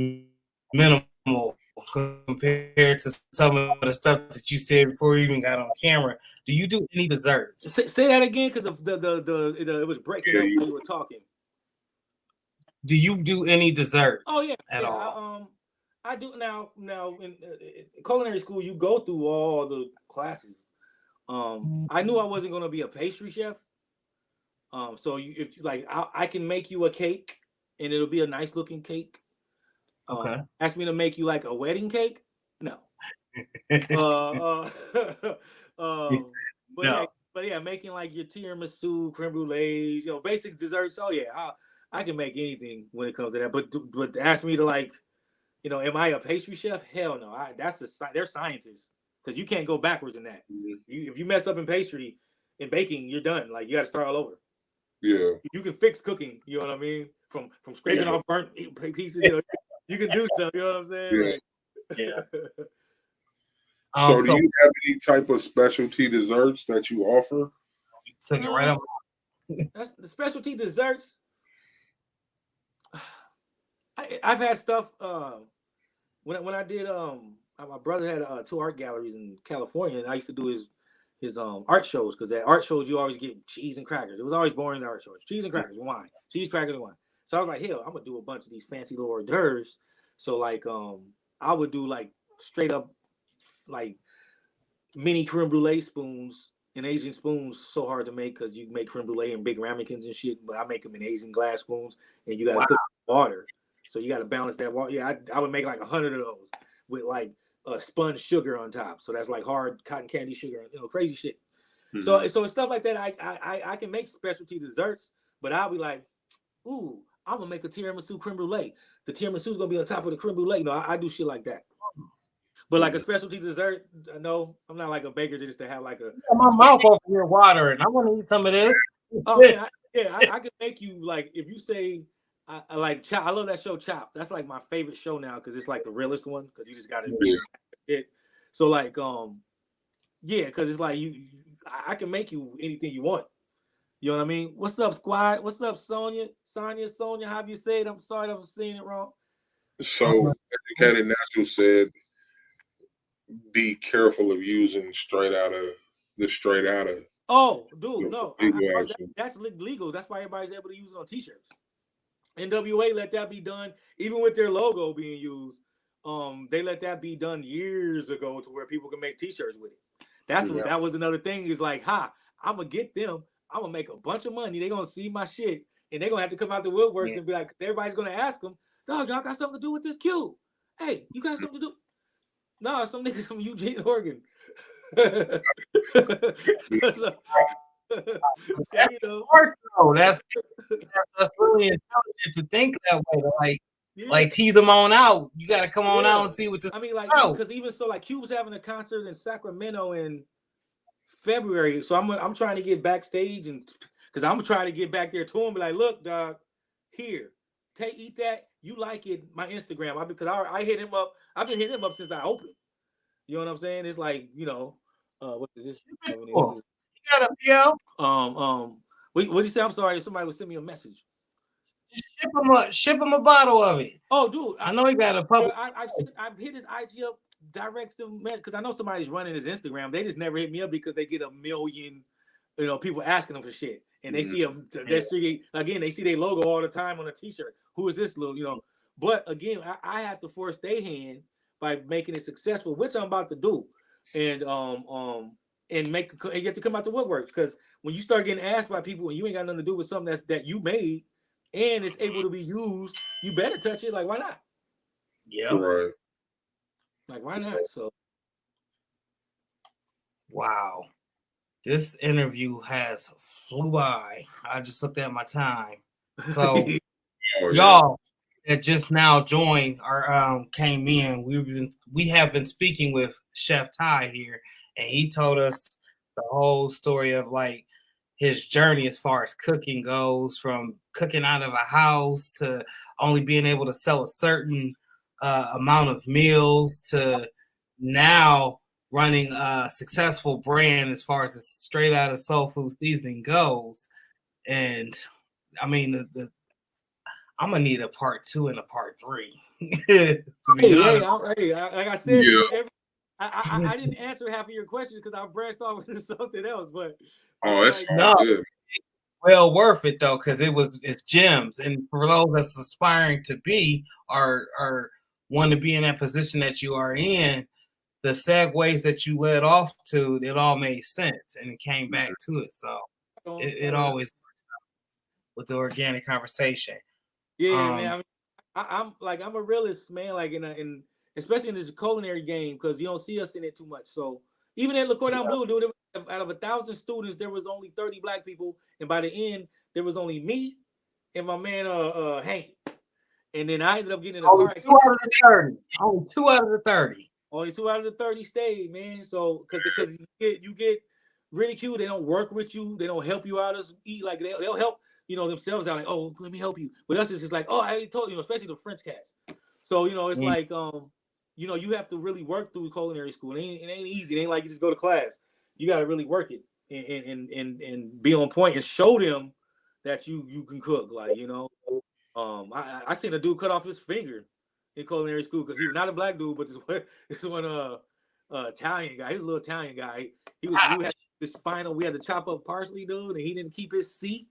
minimal compared to some of the stuff that you said before we even got on camera. Do you do any desserts? Say that again, because it was breaking up when you were talking. Do you do any desserts? Oh yeah, at all? I do now. In culinary school, you go through all the classes. I knew I wasn't going to be a pastry chef, So if like I can make you a cake, and it'll be a nice looking cake. Okay. Ask me to make you like a wedding cake? No. Uh, um, but yeah, No. making like your tiramisu, creme brulees, basic desserts. Oh yeah, I can make anything when it comes to that. But ask me to like, am I a pastry chef? Hell no. They're scientists, because you can't go backwards in that. If you mess up in pastry, in baking, you're done. Like, you got to start all over. Yeah. You can fix cooking. You know what I mean? From scraping off burnt pieces. You can do stuff. You know what I'm saying? Yeah. Like, Yeah. So, do you have any type of specialty desserts that you offer? Took it right up. That's the specialty desserts. I've had stuff. When I did my brother had 2 art galleries in California, and I used to do his art shows, because at art shows you always get cheese and crackers. It was always boring in art shows. Cheese and crackers, wine. Cheese, crackers, and wine. So I was like, hell, I'm gonna do a bunch of these fancy little hors d'oeuvres. So like I would do like straight up like mini creme brulee spoons, and Asian spoons so hard to make, because you make creme brulee in big ramekins and shit, but I make them in Asian glass spoons, and you gotta cook water. So you gotta balance that water. Yeah, I would make like 100 of those with like spun sugar on top. So that's like hard cotton candy sugar, crazy shit. Mm-hmm. So it's stuff like that. I can make specialty desserts, but I'll be like, ooh, I'm gonna make a tiramisu creme brulee. The tiramisu's gonna be on top of the creme brulee. I do shit like that. But like a specialty dessert, no, I'm not like a baker just to have like a. My mouth over here watering. I want to eat some of this. Oh man, I can make you, like, if you say I like Chop. I love that show Chop. That's like my favorite show now, because it's like the realest one, because you just got to it. So like yeah, because it's like I can make you anything you want. You know what I mean? What's up, squad? What's up, Sonia? Sonia, how have you said? I'm sorry if I'm saying it wrong. So Educated Natural said, be careful of using Straight Outta. Oh, dude, no. That's legal. That's why everybody's able to use it on t-shirts. NWA let that be done, even with their logo being used. They let that be done years ago, to where people can make t-shirts with it. That was another thing. Is like, I'm gonna get them. I'm gonna make a bunch of money. They're gonna see my shit, and they're gonna have to come out the woodworks and be like, everybody's gonna ask them, dog, y'all got something to do with this cube? Hey, you got something to do? No, some niggas from Eugene, Oregon. So, that's really intelligent to think that way. Like tease them on out. You got to come on out and see what this. I mean, like, because even so, like, Cube's having a concert in Sacramento in February, so I'm trying to get backstage, and because I'm trying to get back there to him, be like, look, dog, here, eat that. You like it? My Instagram, because I hit him up. I've been hitting him up since I opened. You know what I'm saying? It's like, what is this? You got a PO? What did you say? I'm sorry. Somebody would send me a message. Ship him a bottle of it. Oh, dude, I know he got a public. I've hit his IG up, direct to, because I know somebody's running his Instagram. They just never hit me up, because they get a million, people asking them for shit, and they see them. They see their logo all the time on a t-shirt. Who is this little, But again, I have to force their hand by making it successful, which I'm about to do, and you have to come out the woodwork, because when you start getting asked by people and you ain't got nothing to do with something that you made and it's able to be used, you better touch it. Like, why not? Yeah, right. Like, why not? So, wow, this interview has flew by. I just looked at my time. So, y'all that just now joined or came in, we have been speaking with Chef Tye here, and he told us the whole story of like his journey as far as cooking goes, from cooking out of a house to only being able to sell a certain amount of meals, to now running a successful brand as far as the Straight Outta Soulfood seasoning goes. And I mean, I'm gonna need a part 2 and a part 3. Like I said, I didn't answer half of your questions because I branched off into something else. But it's good. Well worth it though, because it's gems, and for those that's aspiring to be or want to be in that position that you are in, the segues that you led off to, it all made sense, and it came back to it. So it always works out. with the organic conversation. Yeah, man. I mean, I'm a realist, man. Like in especially in this culinary game, because you don't see us in it too much. So even at Le Cordon Bleu, dude, out of 1,000 students, there was only 30 black people, and by the end, there was only me and my man Hank. And then I ended up getting in a car accident. 2 out of the 30. Only 2 out of the 30. Only 2 out of the 30 stayed, man. So because you get ridiculed, they don't work with you, they don't help you out as eat. Like they'll help themselves out. Like, oh, let me help you. But us, it's just like, oh, I already told you, especially the French cats. So it's like you have to really work through culinary school. It ain't easy. It ain't like you just go to class. You got to really work it and be on point and show them that you can cook. Like I seen a dude cut off his finger in culinary school because he was not a black dude, but this one Italian guy. He was a little Italian guy. We had this final. We had to chop up parsley, dude, and he didn't keep his seat.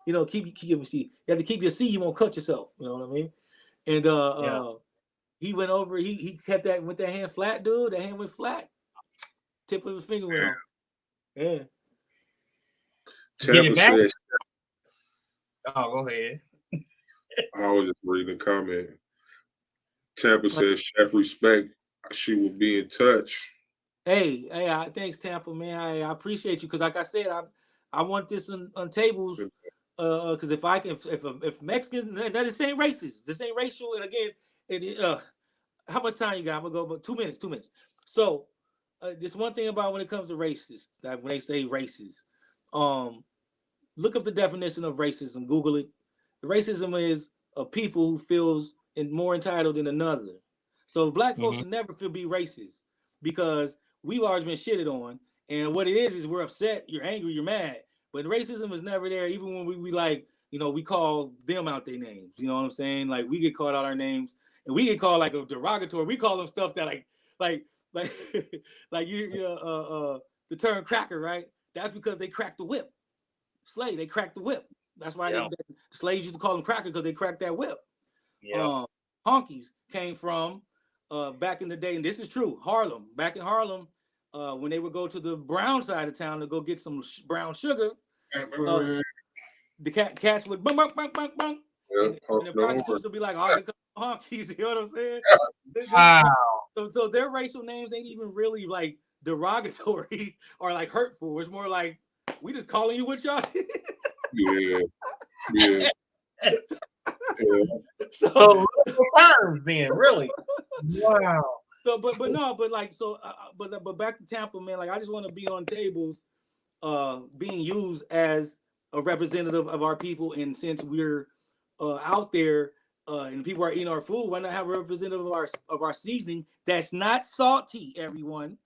Keep your seat. You have to keep your seat. You won't cut yourself. You know what I mean? And he went over. He kept that with that hand flat, dude. That hand went flat. Tip of his finger went off. Yeah. Tampa says. Oh, go ahead. I was just reading the comment. Tampa says, "Chef, respect. She will be in touch." Hey, thanks, Tampa, man. I appreciate you because, like I said, I want this on tables. Because if Mexicans, that the same races, the same racial, and again, how much time you got? I'm gonna go about 2 minutes. 2 minutes. So, this one thing about when it comes to races, that when they say races, look up the definition of racism. Google it. Racism is a people who feels more entitled than another. So black folks should never be racist because we've always been shitted on. And what it is we're upset, you're angry, you're mad. But racism is never there, even when we like, we call them out their names. You know what I'm saying? Like we get called out our names and we get called like a derogatory. We call them stuff that like the term cracker, right? That's because they cracked the whip. Slave, they cracked the whip. That's why the slaves used to call them cracker because they cracked that whip. Yeah. Honkies came from back in the day, and this is true, Harlem. Back in Harlem, when they would go to the brown side of town to go get some brown sugar, the cats would bung, bung, bung, bung, bung. And the prostitutes would be like, oh, they come honkies, you know what I'm saying? Wow. So their racial names ain't even really like derogatory or like hurtful. It's more like, we just calling you what y'all did. Yeah. So terms then, really. Wow. So, but back to Tampa, man. Like, I just want to be on tables, being used as a representative of our people. And since we're out there and people are eating our food, why not have a representative of our seasoning that's not salty? Everyone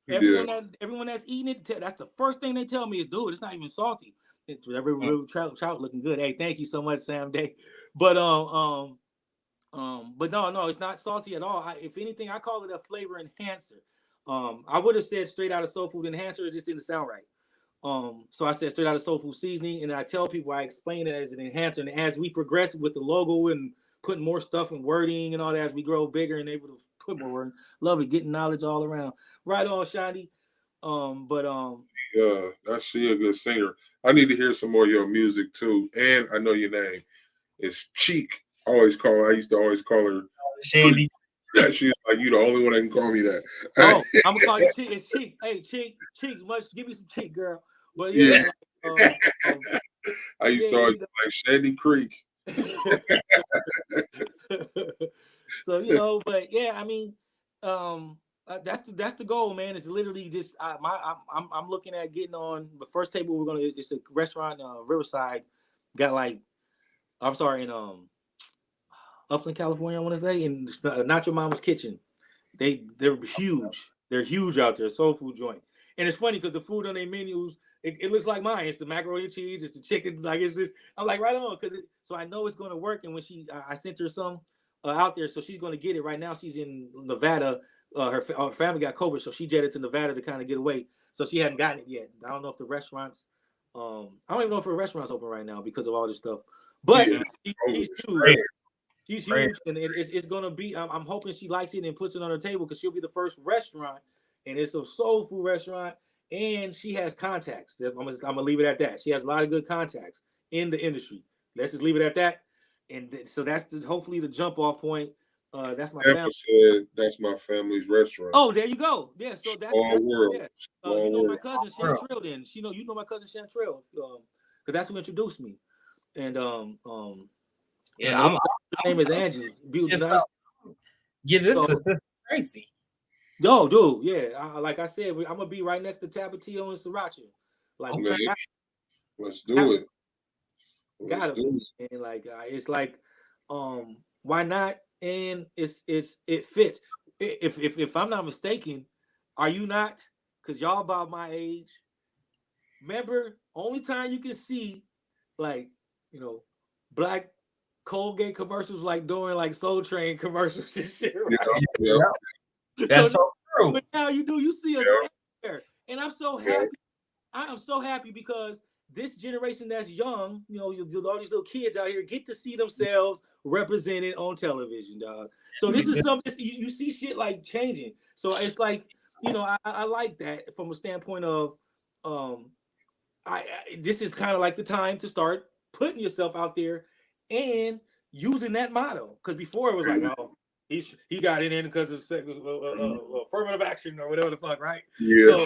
that's eating it, that's the first thing they tell me is, dude, it's not even salty. It's every real trout looking good. Hey, thank you so much, Sam Day. But no, it's not salty at all. If anything, I call it a flavor enhancer. I would have said straight out of soul food enhancer, it just didn't sound right. So I said straight out of soul food seasoning, and I tell people, I explain it as an enhancer. And as we progress with the logo and putting more stuff and wording and all that, as we grow bigger and able to put more wording, love it, getting knowledge all around. Right on, Shiny. Yeah, that's she a good singer. I need to hear some more of your music too. And I know your name. It's Cheek. I used to always call her Shandy. She's like, you the only one that can call me that. Oh, I'm gonna call you Cheek. It's Cheek. Hey, Cheek. Give me some Cheek, girl. But yeah. I used to always like Shandy Creek. So but yeah, I mean, that's the goal, man. It's literally just I'm looking at getting on the first table. It's a restaurant Riverside, got like, I'm sorry, in Upland, California, I want to say, in Not Your Mama's Kitchen. They're huge. They're huge out there. Soul food joint. And it's funny because the food on their menus, it looks like mine. It's the macaroni and cheese. It's the chicken. Like, it's just, I'm like, right on. So I know it's going to work. And when I sent her some out there, so she's going to get it. Right now, she's in Nevada. Her family got COVID, so she jetted to Nevada to kind of get away. So she hadn't gotten it yet. I don't know if the restaurants, I don't even know if her restaurant's open right now because of all this stuff. But she's huge. She's huge, and it's gonna be. I'm hoping she likes it and puts it on her table because she'll be the first restaurant, and it's a soul food restaurant, and she has contacts. I'm gonna leave it at that. She has a lot of good contacts in the industry. let's just leave it at that. And so that's hopefully the jump off point. That's my Emma family. said that's my family's restaurant. Oh, there you go. Yeah, so that's world. yeah. You know my cousin Chantrell. Then you know my cousin Chantrell, because that's who introduced me. And Yeah, her name is Angie. Beautiful, nice. Yeah, this is crazy. Yo, dude, yeah. Like I said, I'm gonna be right next to Tapatio and Sriracha. Like, Okay. Let's do it. Got it. And like, it's like, why not? And it fits. If I'm not mistaken, are you not? Because y'all about my age. Remember, only time you can see, like, black Colgate commercials, like doing like Soul Train commercials and shit. Right? Yeah. That's so true. But now you see us there, and I'm so happy. I am so happy because this generation that's young, all these little kids out here get to see themselves represented on television, dog. So this is something you see shit like changing. So it's like, I like that from a standpoint of, this is kind of like the time to start putting yourself out there and using that motto. Because before it was like, oh, he got it in because of affirmative action or whatever the fuck, right? Yeah.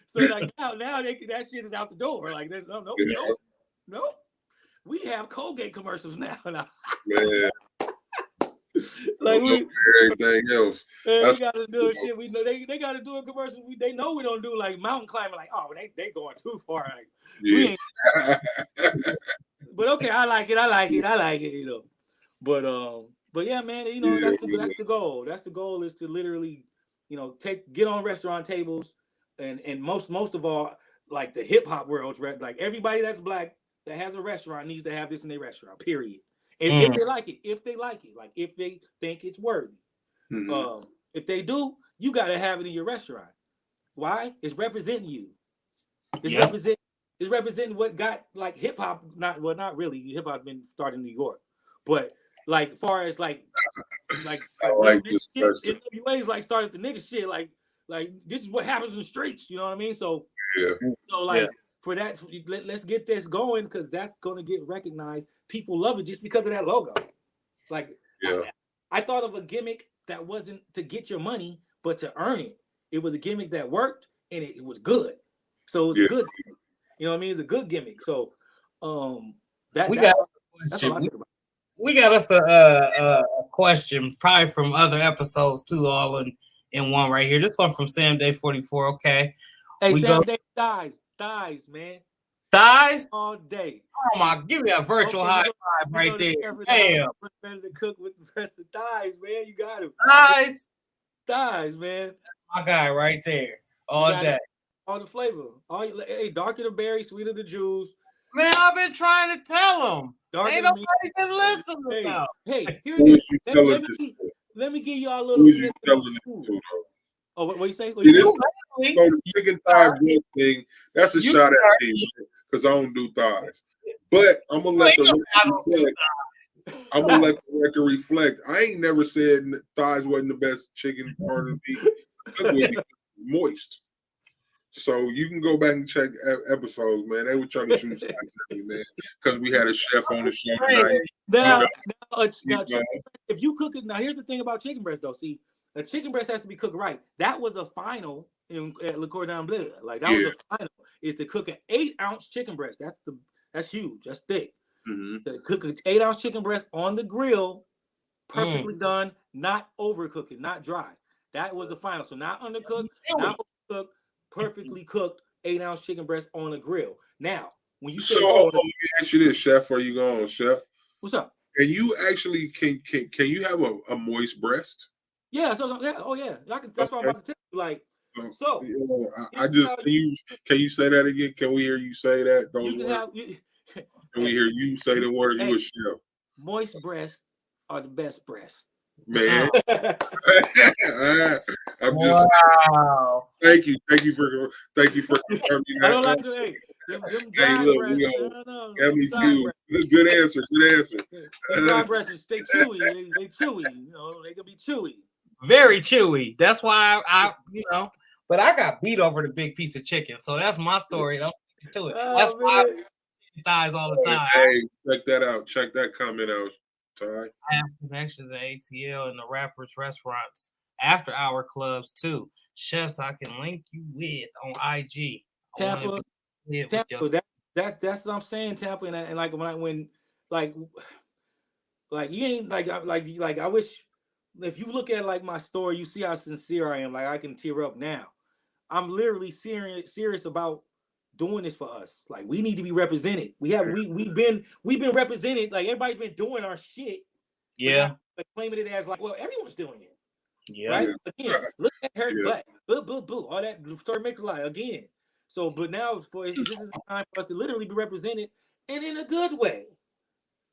So like now that shit is out the door. Like no. We have Colgate commercials now. Man. Like everything else. Man, we gotta do shit. We know they gotta do a commercial. They know we don't do like mountain climbing. Like, oh, they going too far. Like, we ain't. But okay, I like it. But yeah, man, that's the goal. That's the goal, is to literally, get on restaurant tables, and most of all, like the hip hop world, like everybody that's black that has a restaurant needs to have this in their restaurant. Period. And if they like it, like if they think it's worthy, if they do, you gotta have it in your restaurant. Why? It's representing you. It's representing what got like hip hop. Not really. Hip hop been started in New York, but like far as like I like this question. NWA's like started the nigga shit. Like this is what happens in the streets. You know what I mean? So for that, let's get this going, because that's gonna get recognized. People love it just because of that logo. Like, I thought of a gimmick that wasn't to get your money, but to earn it. It was a gimmick that worked, and it was good. So it was a good gimmick. You know what I mean? It's a good gimmick. So we got us a question, probably from other episodes too, all in one right here. This one from Sam Day 44. Okay. Hey, Sam Day thighs, man. Thighs all day. Oh my! Give me a virtual high five right there. Damn. Better to cook with the rest of thighs, man. You got him. Thighs, man. My guy right there all day. All the flavor. Hey, darker the berry, sweeter the juice. Man, I've been trying to tell them. Ain't nobody been listening now. Hey, here it is. Let me give y'all a little. Oh, what you say? The chicken thigh thing, that's a shot at me because I don't do thighs. But I'm gonna let the record reflect. I ain't never said thighs wasn't the best chicken part of me. Moist. So you can go back and check episodes, man. They were trying to shoot shots at me, man, because we had a chef on the show tonight. Now, if you cook it, now here's the thing about chicken breast, though. See, a chicken breast has to be cooked right. That was a final at Le Cordon Bleu. Like that was a final. Is to cook an 8-ounce chicken breast. That's huge. That's thick. To cook an 8-ounce chicken breast on the grill, perfectly done, not overcooking, not dry. That was the final. So not undercooked, not overcooked, perfectly cooked 8-ounce chicken breast on a grill. Now, when you say, let me ask you this, Chef. Are you going, Chef? What's up? And you actually can you have a moist breast? Yeah. So yeah. Oh yeah. That's what I'm about to tell you. Like. So I just can you say that again? Can we hear you say that? Those words? Can we hear you say the word? You a chef. Moist breasts are the best breasts. Man, I'm just thank you for confirming that. I don't like to. Hey, look, good answer. Dry breasts stay chewy. They chewy. They can be chewy. Very chewy. That's why I but I got beat over the big piece of chicken. So that's my story. Don't get to it. That's why thighs all the time. Hey, check that out. Check that comment out, Ty. I have connections at ATL and the rappers' restaurants, after hour clubs too. Chefs I can link you with on IG. Tampa, With Tampa, your that's what I'm saying, Tampa, and like when like you ain't like I wish if you look at like my story, you see how sincere I am. Like I can tear up now. I'm literally serious about doing this for us. Like we need to be represented. We've been represented. Like everybody's been doing our shit. yeah, But claiming it as like, well, everyone's doing it. yeah. Right? Again, look at her Yeah. butt. Boo, boo, boo. All that story makes a lie again. So, but now this is the time for us to literally be represented and in a good way.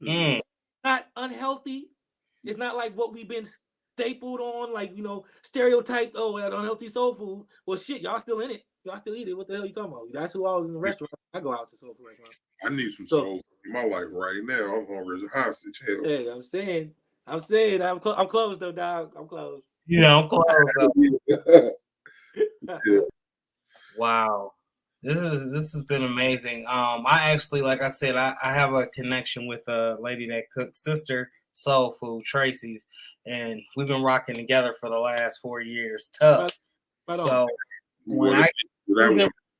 Mm. Not unhealthy. It's not like what we've been stapled on, like stereotyped. Oh, that unhealthy soul food. Well, shit, y'all still in it. Y'all still eat it. What the hell are you talking about? That's who I was in the restaurant. I go out to soul food restaurant. I need some soul food in my life right now. I'm hungry as a hostage. Hell. Hey, I'm saying, I'm close though, dog. I'm close. Yeah, I'm close. Yeah. Wow. This has been amazing. I actually, like I said, I have a connection with a lady that cooks sister Soulfood, Tracy's, and we've been rocking together for the last 4 years. Tough. Right So on. when I'm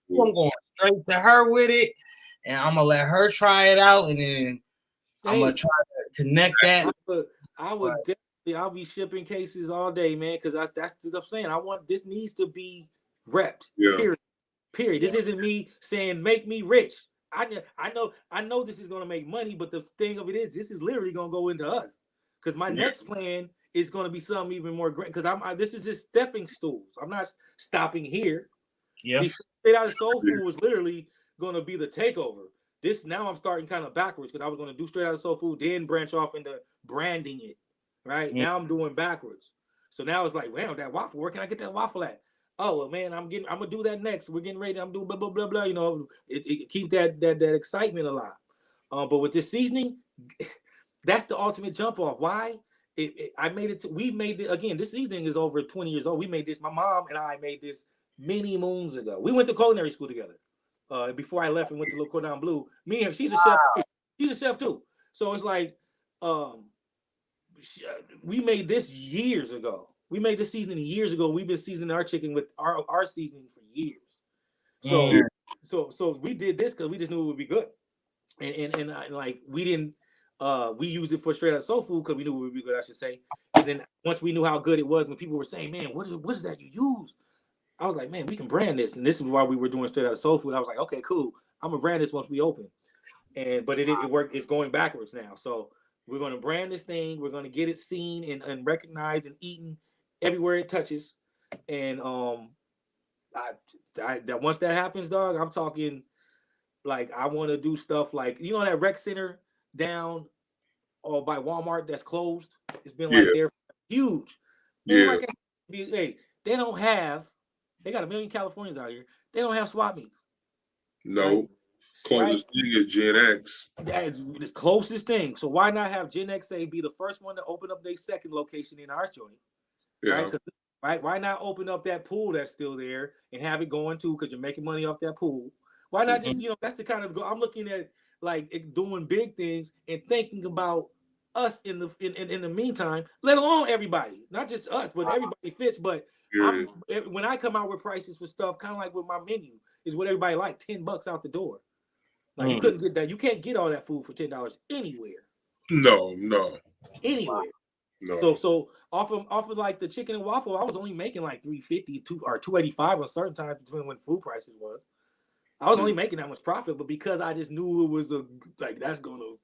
going straight to her with it, and I'm gonna let her try it out, and then I'm gonna try to connect that. I would definitely. I'll be shipping cases all day, man, because that's what I'm saying. This needs to be repped. Yeah. Period. This isn't me saying make me rich. I know this is gonna make money, but the thing of it is, this is literally gonna go into us. Because my next plan is gonna be something even more great. Because this is just stepping stools. I'm not stopping here. Yeah. See, Straight Outta Soul Food was literally gonna be the takeover. This now I'm starting kind of backwards because I was gonna do Straight Outta Soul Food, then branch off into branding it. Right now I'm doing backwards. So now it's like, wow, that waffle. Where can I get that waffle at? Oh well, man, I'm gonna do that next. We're getting ready. I'm doing blah blah blah blah. It keep that excitement alive. But with this seasoning, that's the ultimate jump off. Why? I made it. We've made it again. This seasoning is over 20 years old. We made this. My mom and I made this many moons ago. We went to culinary school together. Before I left and went to Little Cordon Bleu. Me and her, she's a chef. She's a chef too. So it's like, we made this years ago. We made this seasoning years ago. We've been seasoning our chicken with our seasoning for years. So we did this because we just knew it would be good, and like we didn't. We used it for Straight Outta Soul Food because we knew it would be good, I should say. And then once we knew how good it was, when people were saying, "Man, what is that you use?" I was like, "Man, we can brand this." And this is why we were doing Straight Outta Soul Food. I was like, "Okay, cool. I'm gonna brand this once we open." But it worked. It's going backwards now. So we're gonna brand this thing. We're gonna get it seen and recognized and eaten everywhere it touches. And that once that happens, dog, I'm talking like I want to do stuff like that rec center down or by Walmart that's closed. It's been like they're huge. Man, hey, they don't have. They got 1 million Californians out here. They don't have swap meets. No. Right? Closest thing is Gen X. That is the closest thing. So why not have Gen X be the first one to open up their second location in our joint? Yeah. Right? Why not open up that pool that's still there and have it going too? Because you're making money off that pool. Why not just that's the kind of I'm looking at like doing big things and thinking about us in the meantime. Let alone everybody, not just us, but everybody fits. But when I come out with prices for stuff, kind of like with my menu, is what everybody like $10 out the door. Like you couldn't get that. You can't get all that food for $10 anywhere. No. Anywhere. No. So off of like the chicken and waffle, I was only making like $3.50 or $2.85 on certain times between when food prices was. I was only making that much profit, but because I just knew it was that's gonna,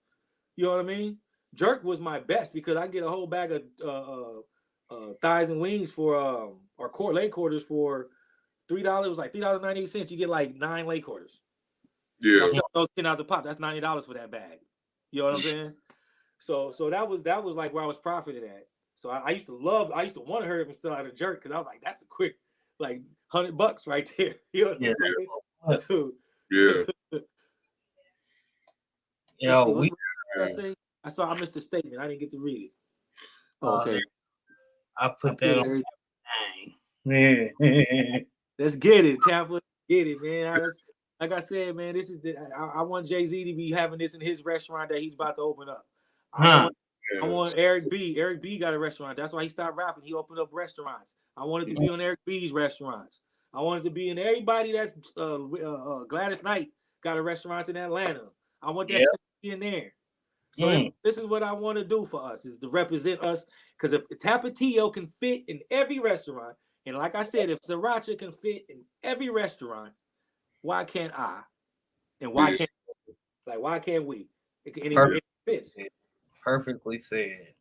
you know what I mean? Jerk was my best because I get a whole bag of thighs and wings for our leg quarters for $3. It was like $3.98. You get like 9 leg quarters. Yeah. Those $10 a pop. That's $90 for that bag. You know what I'm saying? So that was like where I was profiting at. So I used to want to hurry up and sell out a jerk because I was like, that's a quick like $100 right there. You know what I'm saying? So, I saw I missed a statement. I didn't get to read it. Okay. I put that on. Let's get it, Tampa. Get it, man. like I said, man, this is I want Jay-Z to be having this in his restaurant that he's about to open up. I want Eric B. Eric B got a restaurant. That's why he stopped rapping. He opened up restaurants. I want it to be on Eric B's restaurants. I want it to be in everybody that's Gladys Knight got a restaurant in Atlanta. I want that to be in there. So this is what I want to do for us, is to represent us. Because if Tapatio can fit in every restaurant, and like I said, if Sriracha can fit in every restaurant, why can't I? And why can't we? It fits. Perfectly said.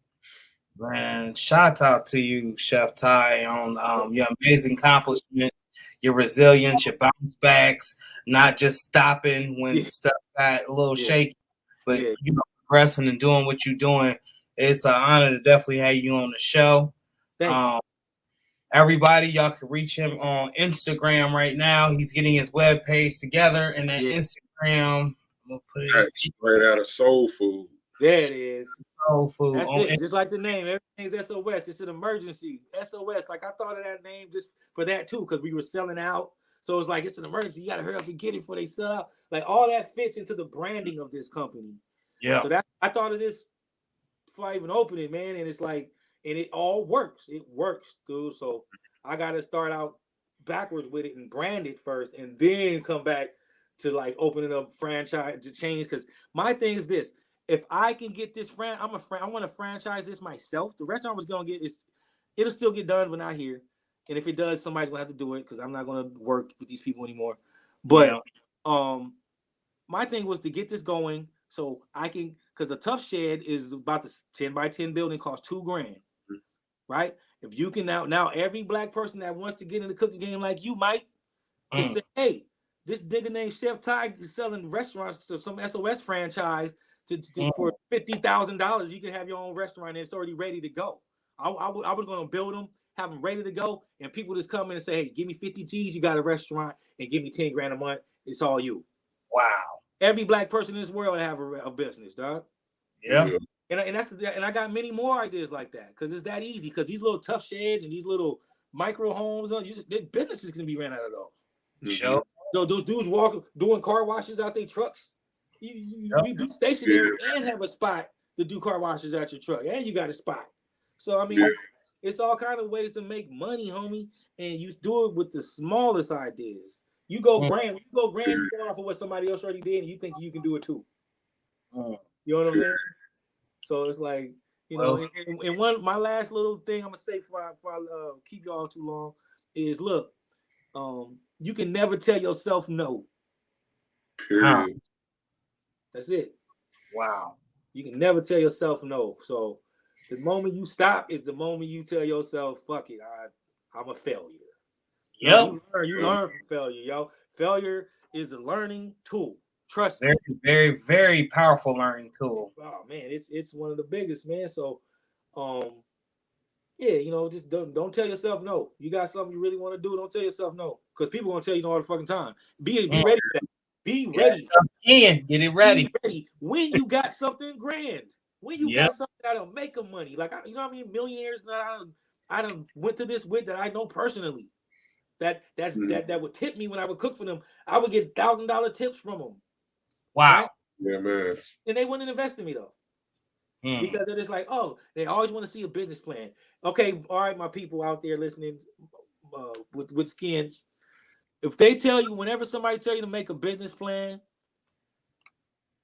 Man, shout out to you, Chef Tye, on your amazing accomplishments, your resilience, your bounce backs, not just stopping when stuff got a little shaky, but you know, progressing and doing what you're doing. It's an honor to definitely have you on the show. Everybody, y'all can reach him on Instagram right now. He's getting his webpage together, and that Instagram, we'll put it Straight Outta Soulfood. There it is. Soulfood. That's it. Just like the name, everything's SOS. It's an emergency. SOS. Like I thought of that name just for that too, because we were selling out. So it's like it's an emergency. You gotta hurry up and get it before they sell out. Like all that fits into the branding of this company. Yeah. So I thought of this before I even opened it, man. And it's like, and it all works. It works, dude. So I gotta start out backwards with it and brand it first, and then come back to like opening up franchise to change. Because my thing is this. If I can get this I want to franchise this myself. The restaurant was gonna get it'll still get done, but not here. And if it does, somebody's gonna have to do it because I'm not gonna work with these people anymore. But my thing was to get this going so I can, because a tough shed is about the 10 by 10 building costs $2,000, right? If you can now every black person that wants to get in the cooking game like you might can say, hey, this nigga named Chef Tye is selling restaurants to some SOS franchise. For $50,000, you can have your own restaurant and it's already ready to go. I was going to build them, have them ready to go, and people just come in and say, hey, give me 50 G's, you got a restaurant, and give me 10 grand a month. It's all you. Wow. Every black person in this world have a business, dog. Yeah. And I got many more ideas like that because it's that easy. Because these little tough sheds and these little micro homes, businesses can be ran out of those. Sure. So those dudes doing car washes out their trucks. You be stationary and have a spot to do car washes at your truck, and you got a spot. So I mean, it's all kind of ways to make money, homie. And you do it with the smallest ideas. You go grand. When you go grand, you go off of what somebody else already did, and you think you can do it too. You know what I'm saying? So it's like, you know, and my last little thing I'm gonna say before I keep y'all too long is look, you can never tell yourself no. Period. That's it. Wow. You can never tell yourself no. So the moment you stop is the moment you tell yourself, fuck it, I'm a failure. Yep. You learn from failure, yo. Failure is a learning tool. Trust me. Very, very, very powerful learning tool. Oh man, it's one of the biggest, man. So yeah, you know, just don't tell yourself no. You got something you really want to do, don't tell yourself no. Because people gonna tell you no all the fucking time. Be ready for that. Be ready. Get it ready. Be ready. When you got something grand. When you got something that'll make them money. Like, you know what I mean? Millionaires that I done went to this with that I know personally. That would tip me when I would cook for them. I would get $1,000 tips from them. Wow. Right? Yeah, man. And they wouldn't invest in me though. Because they're just like, oh, they always want to see a business plan. Okay, all right, my people out there listening with skin. If they tell you, whenever somebody tell you to make a business plan,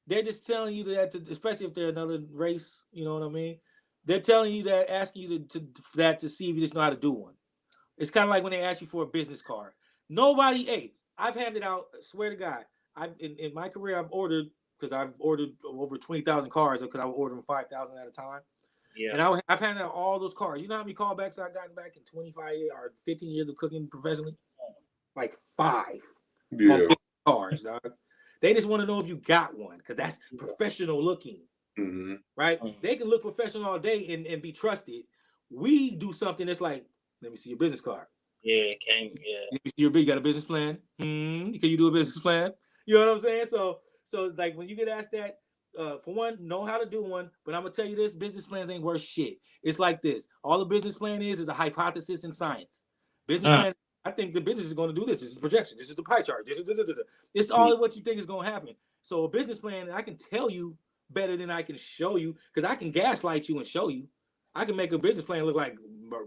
they're just telling you that, especially if they're another race, you know what I mean? They're telling you that, asking you to see if you just know how to do one. It's kind of like when they ask you for a business card. I've handed out, I swear to God, in my career, I've ordered, because I've ordered over 20,000 cards, because I would order them 5,000 at a time. Yeah. And I've handed out all those cards. You know how many callbacks I've gotten back in 25 or 15 years of cooking professionally? Like 5 cards, dog. They just want to know if you got one, because that's professional looking, right? They can look professional all day and be trusted. We do something that's like, let me see your business card. Yeah, it can. Yeah. Let me see you got a business plan? Can you do a business plan? You know what I'm saying? So like when you get asked that, for one, know how to do one, but I'm gonna tell you this: business plans ain't worth shit. It's like this: all the business plan is a hypothesis in science. Business plan I think the business is going to do this. This is projection. This is the pie chart. This is It's all what you think is going to happen. So a business plan, I can tell you better than I can show you, because I can gaslight you and show you. I can make a business plan look like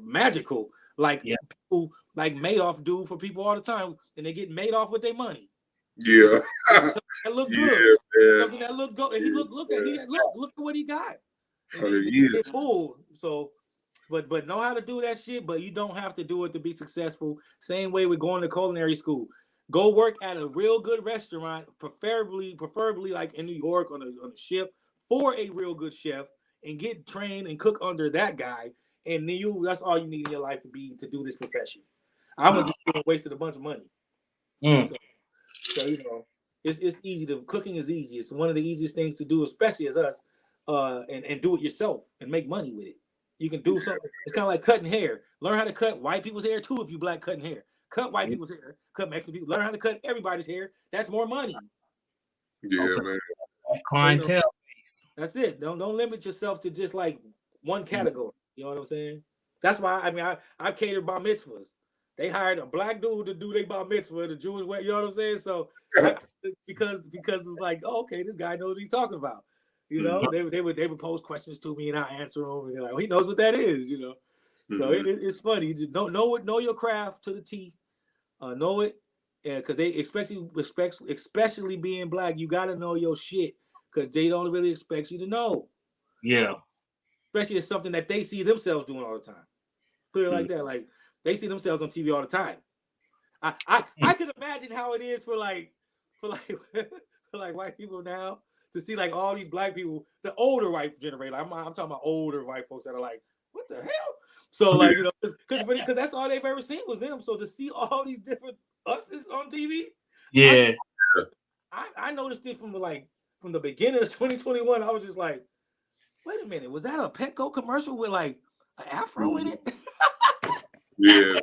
magical, like people like Madoff do for people all the time, and they get made off with their money. Yeah. Something that look good. Yeah, Something that look good. And he look at what he got. And 100 they years. get fooled. So, but know how to do that shit, but you don't have to do it to be successful. Same way with going to culinary school. Go work at a real good restaurant, preferably like in New York on a ship, for a real good chef, and get trained and cook under that guy. And then that's all you need in your life to do this profession. I'm just wasted a bunch of money. So you know, it's easy. Cooking is easy. It's one of the easiest things to do, especially as us, and do it yourself and make money with it. You can do something. It's kind of like cutting hair. Learn how to cut white people's hair too. If you black cutting hair, cut white people's hair. Cut Mexican people. Learn how to cut everybody's hair. That's more money. Yeah, man. Clientele. That's it. Don't limit yourself to just like one category. You know what I'm saying? That's why I catered bar mitzvahs. They hired a black dude to do their bar mitzvah, the Jewish way. You know what I'm saying? So because it's like, oh, okay, this guy knows what he's talking about. You know, they would pose questions to me and I answer them. And like, well, he knows what that is. You know, so it's funny. You just know your craft to the T. Know it, because they especially being black, you got to know your shit, because they don't really expect you to know. Yeah. Especially it's something that they see themselves doing all the time. Clear like that. Like they see themselves on TV all the time. I could imagine how it is for white people now to see like all these black people, the older white generation. I'm talking about older white folks that are like, what the hell? So like, you know, because that's all they've ever seen was them. So to see all these different us's on TV, yeah, I noticed it from the beginning of 2021. I was just like, wait a minute, was that a Petco commercial with like an afro in it? Yeah.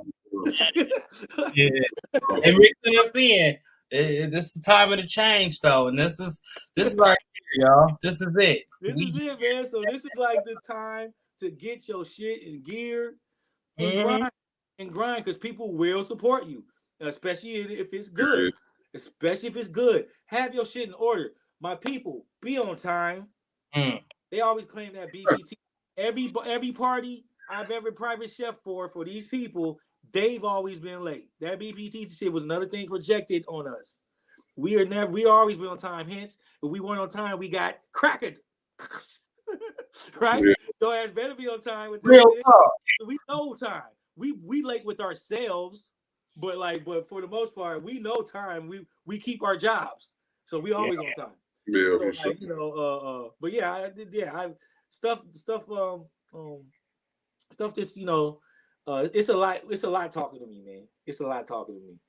And mixing us in. This is the time of the change, though, and this is right here, y'all. This is it. This is it, man. So this is like the time to get your shit in gear and grind, because people will support you, especially if it's good. Especially if it's good. Have your shit in order. My people, be on time. They always claim that BPT. Every party I've ever private chef for these people, they've always been late. That BPT shit was another thing projected on us. We always been on time. Hence, if we weren't on time, we got cracked. Right? Yeah. So as better be on time with this. We know time. We late with ourselves, but for the most part, we know time. We keep our jobs, so we always on time. Yeah, so, like, you know, but yeah, stuff. Just, you know, it's a lot talking to me, man. It's a lot talking to me.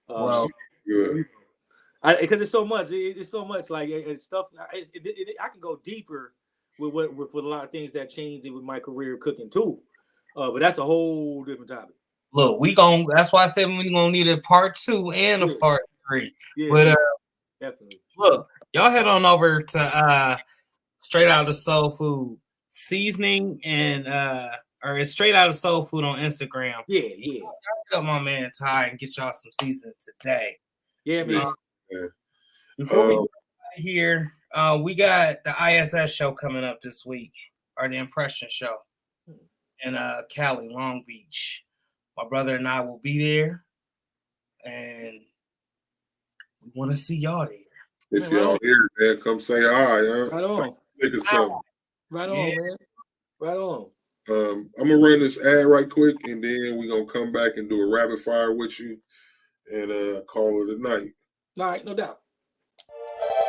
Well, because it's so much. It's so much like stuff. I can go deeper with a lot of things that changed with my career cooking too. But that's a whole different topic. Look, that's why I said we're gonna need a part 2 and a part 3. Yeah, but definitely. Look, y'all head on over to Straight Outta Soulfood seasoning and or it's Straight Outta Soulfood on Instagram. Yeah. Hit up my man Tye and get y'all some seasoning today. Yeah, man. Before we get out of here, we got the ISS show coming up this week, or the Impression show in Cali, Long Beach. My brother and I will be there, and we want to see y'all there. If y'all here, man, come say hi. Right on. Right on, man. Right on. I'm gonna run this ad right quick, and then we're gonna come back and do a rapid fire with you and call it a night. All right, no doubt.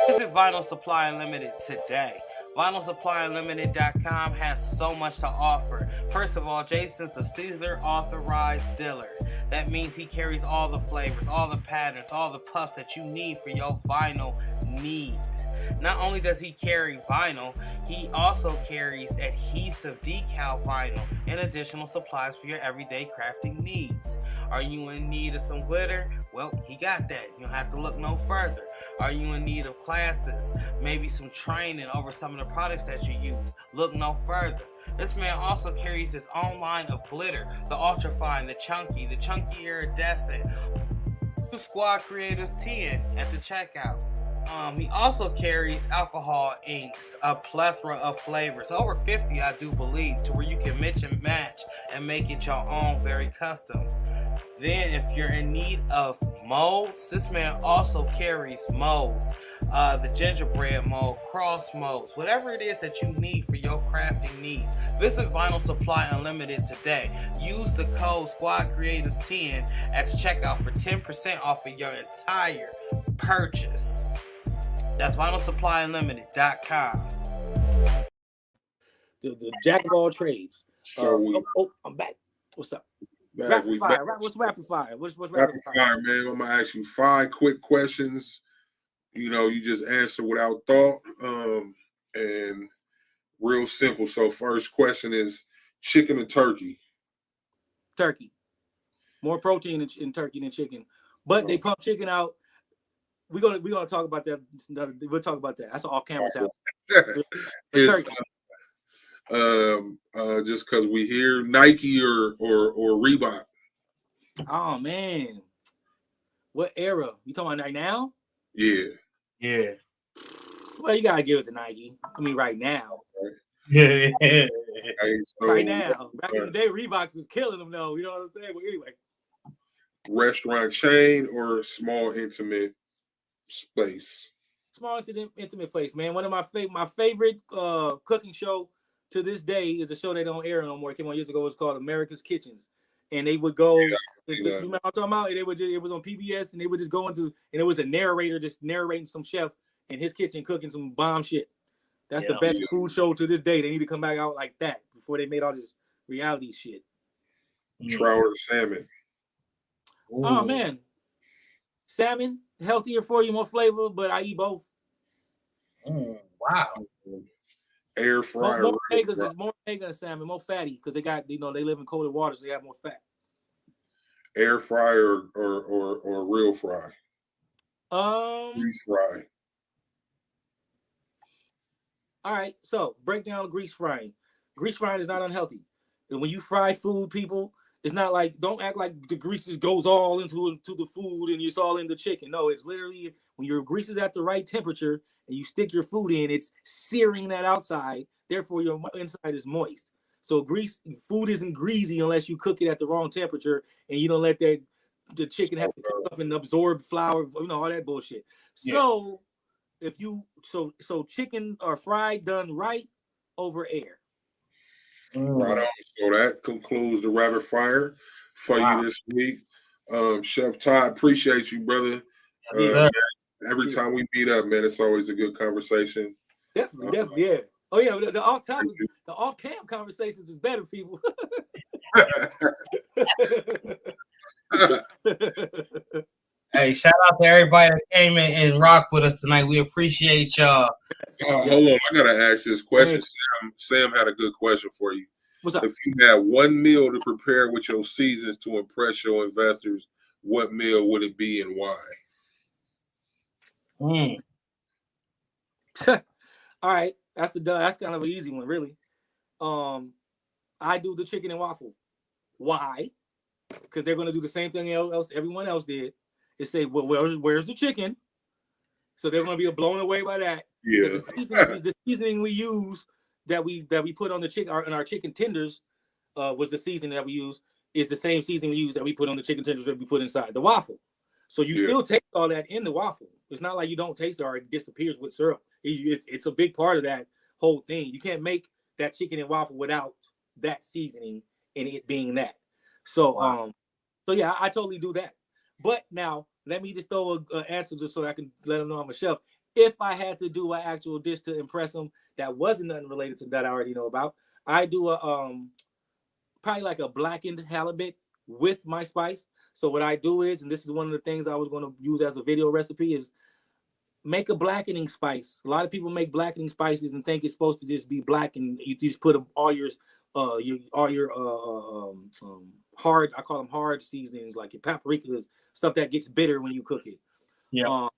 Visit Vinyl Supply Unlimited today. VinylSupplyUnlimited.com has so much to offer. First of all, Jason's a Caesar authorized dealer. That means he carries all the flavors, all the patterns, all the puffs that you need for your vinyl needs. Not only does he carry vinyl, he also carries adhesive decal vinyl and additional supplies for your everyday crafting needs. Are you in need of some glitter? Well, he got that. You don't have to look no further. Are you in need of classes? Maybe some training over some of the products that you use? Look no further. This man also carries his own line of glitter, the ultra fine, the chunky iridescent. Squad Creatives 10 at the checkout. He also carries alcohol inks, a plethora of flavors, over 50 I do believe, to where you can mix and match and make it your own, very custom. Then if you're in need of molds, this man also carries molds, the gingerbread mold, cross molds, whatever it is that you need for your crafting needs. Visit Vinyl Supply Unlimited today. Use the code Squad Creatives 10 at checkout for 10% off of your entire purchase. That's vinylsupplyunlimited.com. The jack of all trades. So I'm back. What's up? we back. What's rapid fire? What's Rapid fire, man. I'm gonna ask you 5 quick questions. You know, you just answer without thought, and real simple. So, first question is chicken or turkey? Turkey. More protein in turkey than chicken, but they pump chicken out. We're gonna talk about that. We'll talk about that. That's all camera time. Just because we hear Nike or Reebok. Oh man, what era? You talking about right now? Yeah. Well, you gotta give it to Nike. I mean, right now. Yeah. Right now. Back in the day, Reeboks was killing them, though. You know what I'm saying? But anyway. Restaurant chain or small intimate space? Small intimate place, man. One of my favorite cooking show to this day is a show they don't air no more. It came on years ago. It's called America's Kitchens. And they would go, you know what I'm talking about? It was on PBS, and they would just go into, and it was a narrator just narrating some chef in his kitchen cooking some bomb shit. That's the best food show to this day. They need to come back out like that before they made all this reality shit. Trout or salmon? Ooh. Oh man, salmon, healthier for you, more flavor, but I eat both. Wow. Air fryer. More omega than salmon, more fatty because they got, you know, they live in colder water, so they have more fat. Air fryer or real fry? Grease fry. All right, so break down grease frying. Grease frying is not unhealthy. And when you fry food, people, it's not like, don't act like the grease just goes all into the food and it's all in the chicken. No, it's literally when your grease is at the right temperature and you stick your food in, it's searing that outside. Therefore, your inside is moist. So food isn't greasy unless you cook it at the wrong temperature and you don't let the chicken have to cook up and absorb flour, you know, all that bullshit. So so chicken are fried done right over air. Right on. So that concludes the rapid fire for you this week. Chef Tye, appreciate you, brother. Every time we meet up, man, it's always a good conversation. Definitely, yeah. Oh yeah, the off-cam conversations is better, people. Hey, shout out to everybody that came in and rocked with us tonight. We appreciate y'all. Hold on, I gotta ask this question. Sam had a good question for you. What's up? If you had one meal to prepare with your seasons to impress your investors, what meal would it be and why? All right, that's kind of an easy one, really. I do the chicken and waffle. Why? Because they're gonna do the same thing else everyone else did. They say, well, where's the chicken? So they're gonna be blown away by that. Yeah. The seasoning we use that we put on the chicken in our chicken tenders was the seasoning that we use, is the same seasoning we use that we put on the chicken tenders that we put inside the waffle. So you still taste all that in the waffle. It's not like you don't taste it or it disappears with syrup. It's a big part of that whole thing. You can't make that chicken and waffle without that seasoning and it being that. So so yeah, I totally do that. But now let me just throw an answer just so I can let them know I'm a chef. If I had to do an actual dish to impress them that wasn't nothing related to that I already know about, I do a probably like a blackened halibut with my spice. So what I do is, and this is one of the things I was going to use as a video recipe, is make a blackening spice. A lot of people make blackening spices and think it's supposed to just be black, and you just put all your hard, I call them hard seasonings, like your paprikas, stuff that gets bitter when you cook it. Yeah.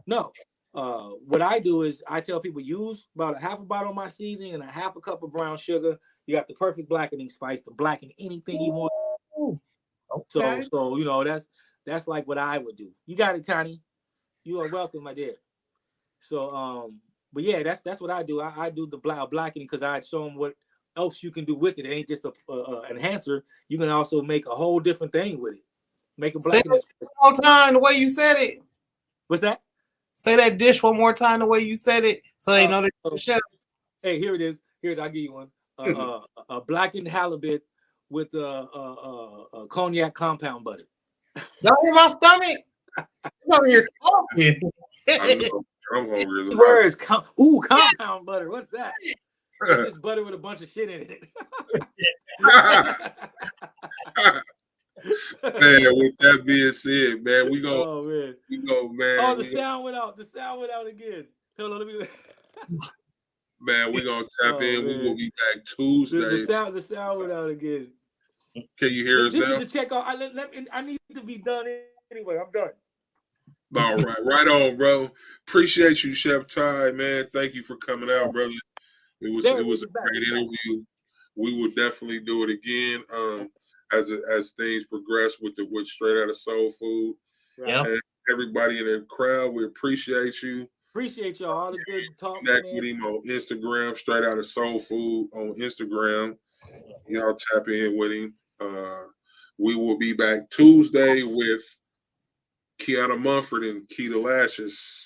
No. What I do is I tell people use about a half a bottle of my seasoning and a half a cup of brown sugar You got the perfect blackening spice to blacken anything you want. Ooh, okay. So you know that's like what I would do. You got it, Connie. You are welcome, my dear. So but yeah, that's what I do. I do the blackening because I show them what else you can do with it. It ain't just a enhancer. You can also make a whole different thing with it. Make a blackening. One more time the way you said it. What's that? Say that dish one more time the way you said it, so they know that you're the chef. Hey, here it is. Here, I'll give you one. A blackened halibut with cognac compound butter. Y'all hear my stomach? I'm over here talking. I'm hungry as a Words. Compound butter. What's that? It's just butter with a bunch of shit in it. Man, with that being said, man, we go. Oh man. We go, man. Oh, the sound went out. The sound went out again. Hold on, let me. Man, we're gonna tap in. Man. We will be back Tuesday. The sound went out again. Can you hear us this now? This is a check out. I need to be done anyway. I'm done. All right, right on, bro. Appreciate you, Chef Tye, man. Thank you for coming out, brother. It was a great interview. We will definitely do it again. As things progress with Straight Outta Soulfood. Yeah. And everybody in the crowd, we appreciate you. Appreciate y'all. All the good talk. Connect with him on Instagram, Straight Outta Soulfood on Instagram. Y'all tap in with him. We will be back Tuesday with Kiana Mumford and Keita Lashes.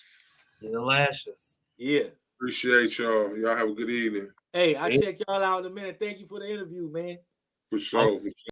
Keita Lashes. Yeah. Appreciate y'all. Y'all have a good evening. Hey, I'll check y'all out in a minute. Thank you for the interview, man. For sure. For sure.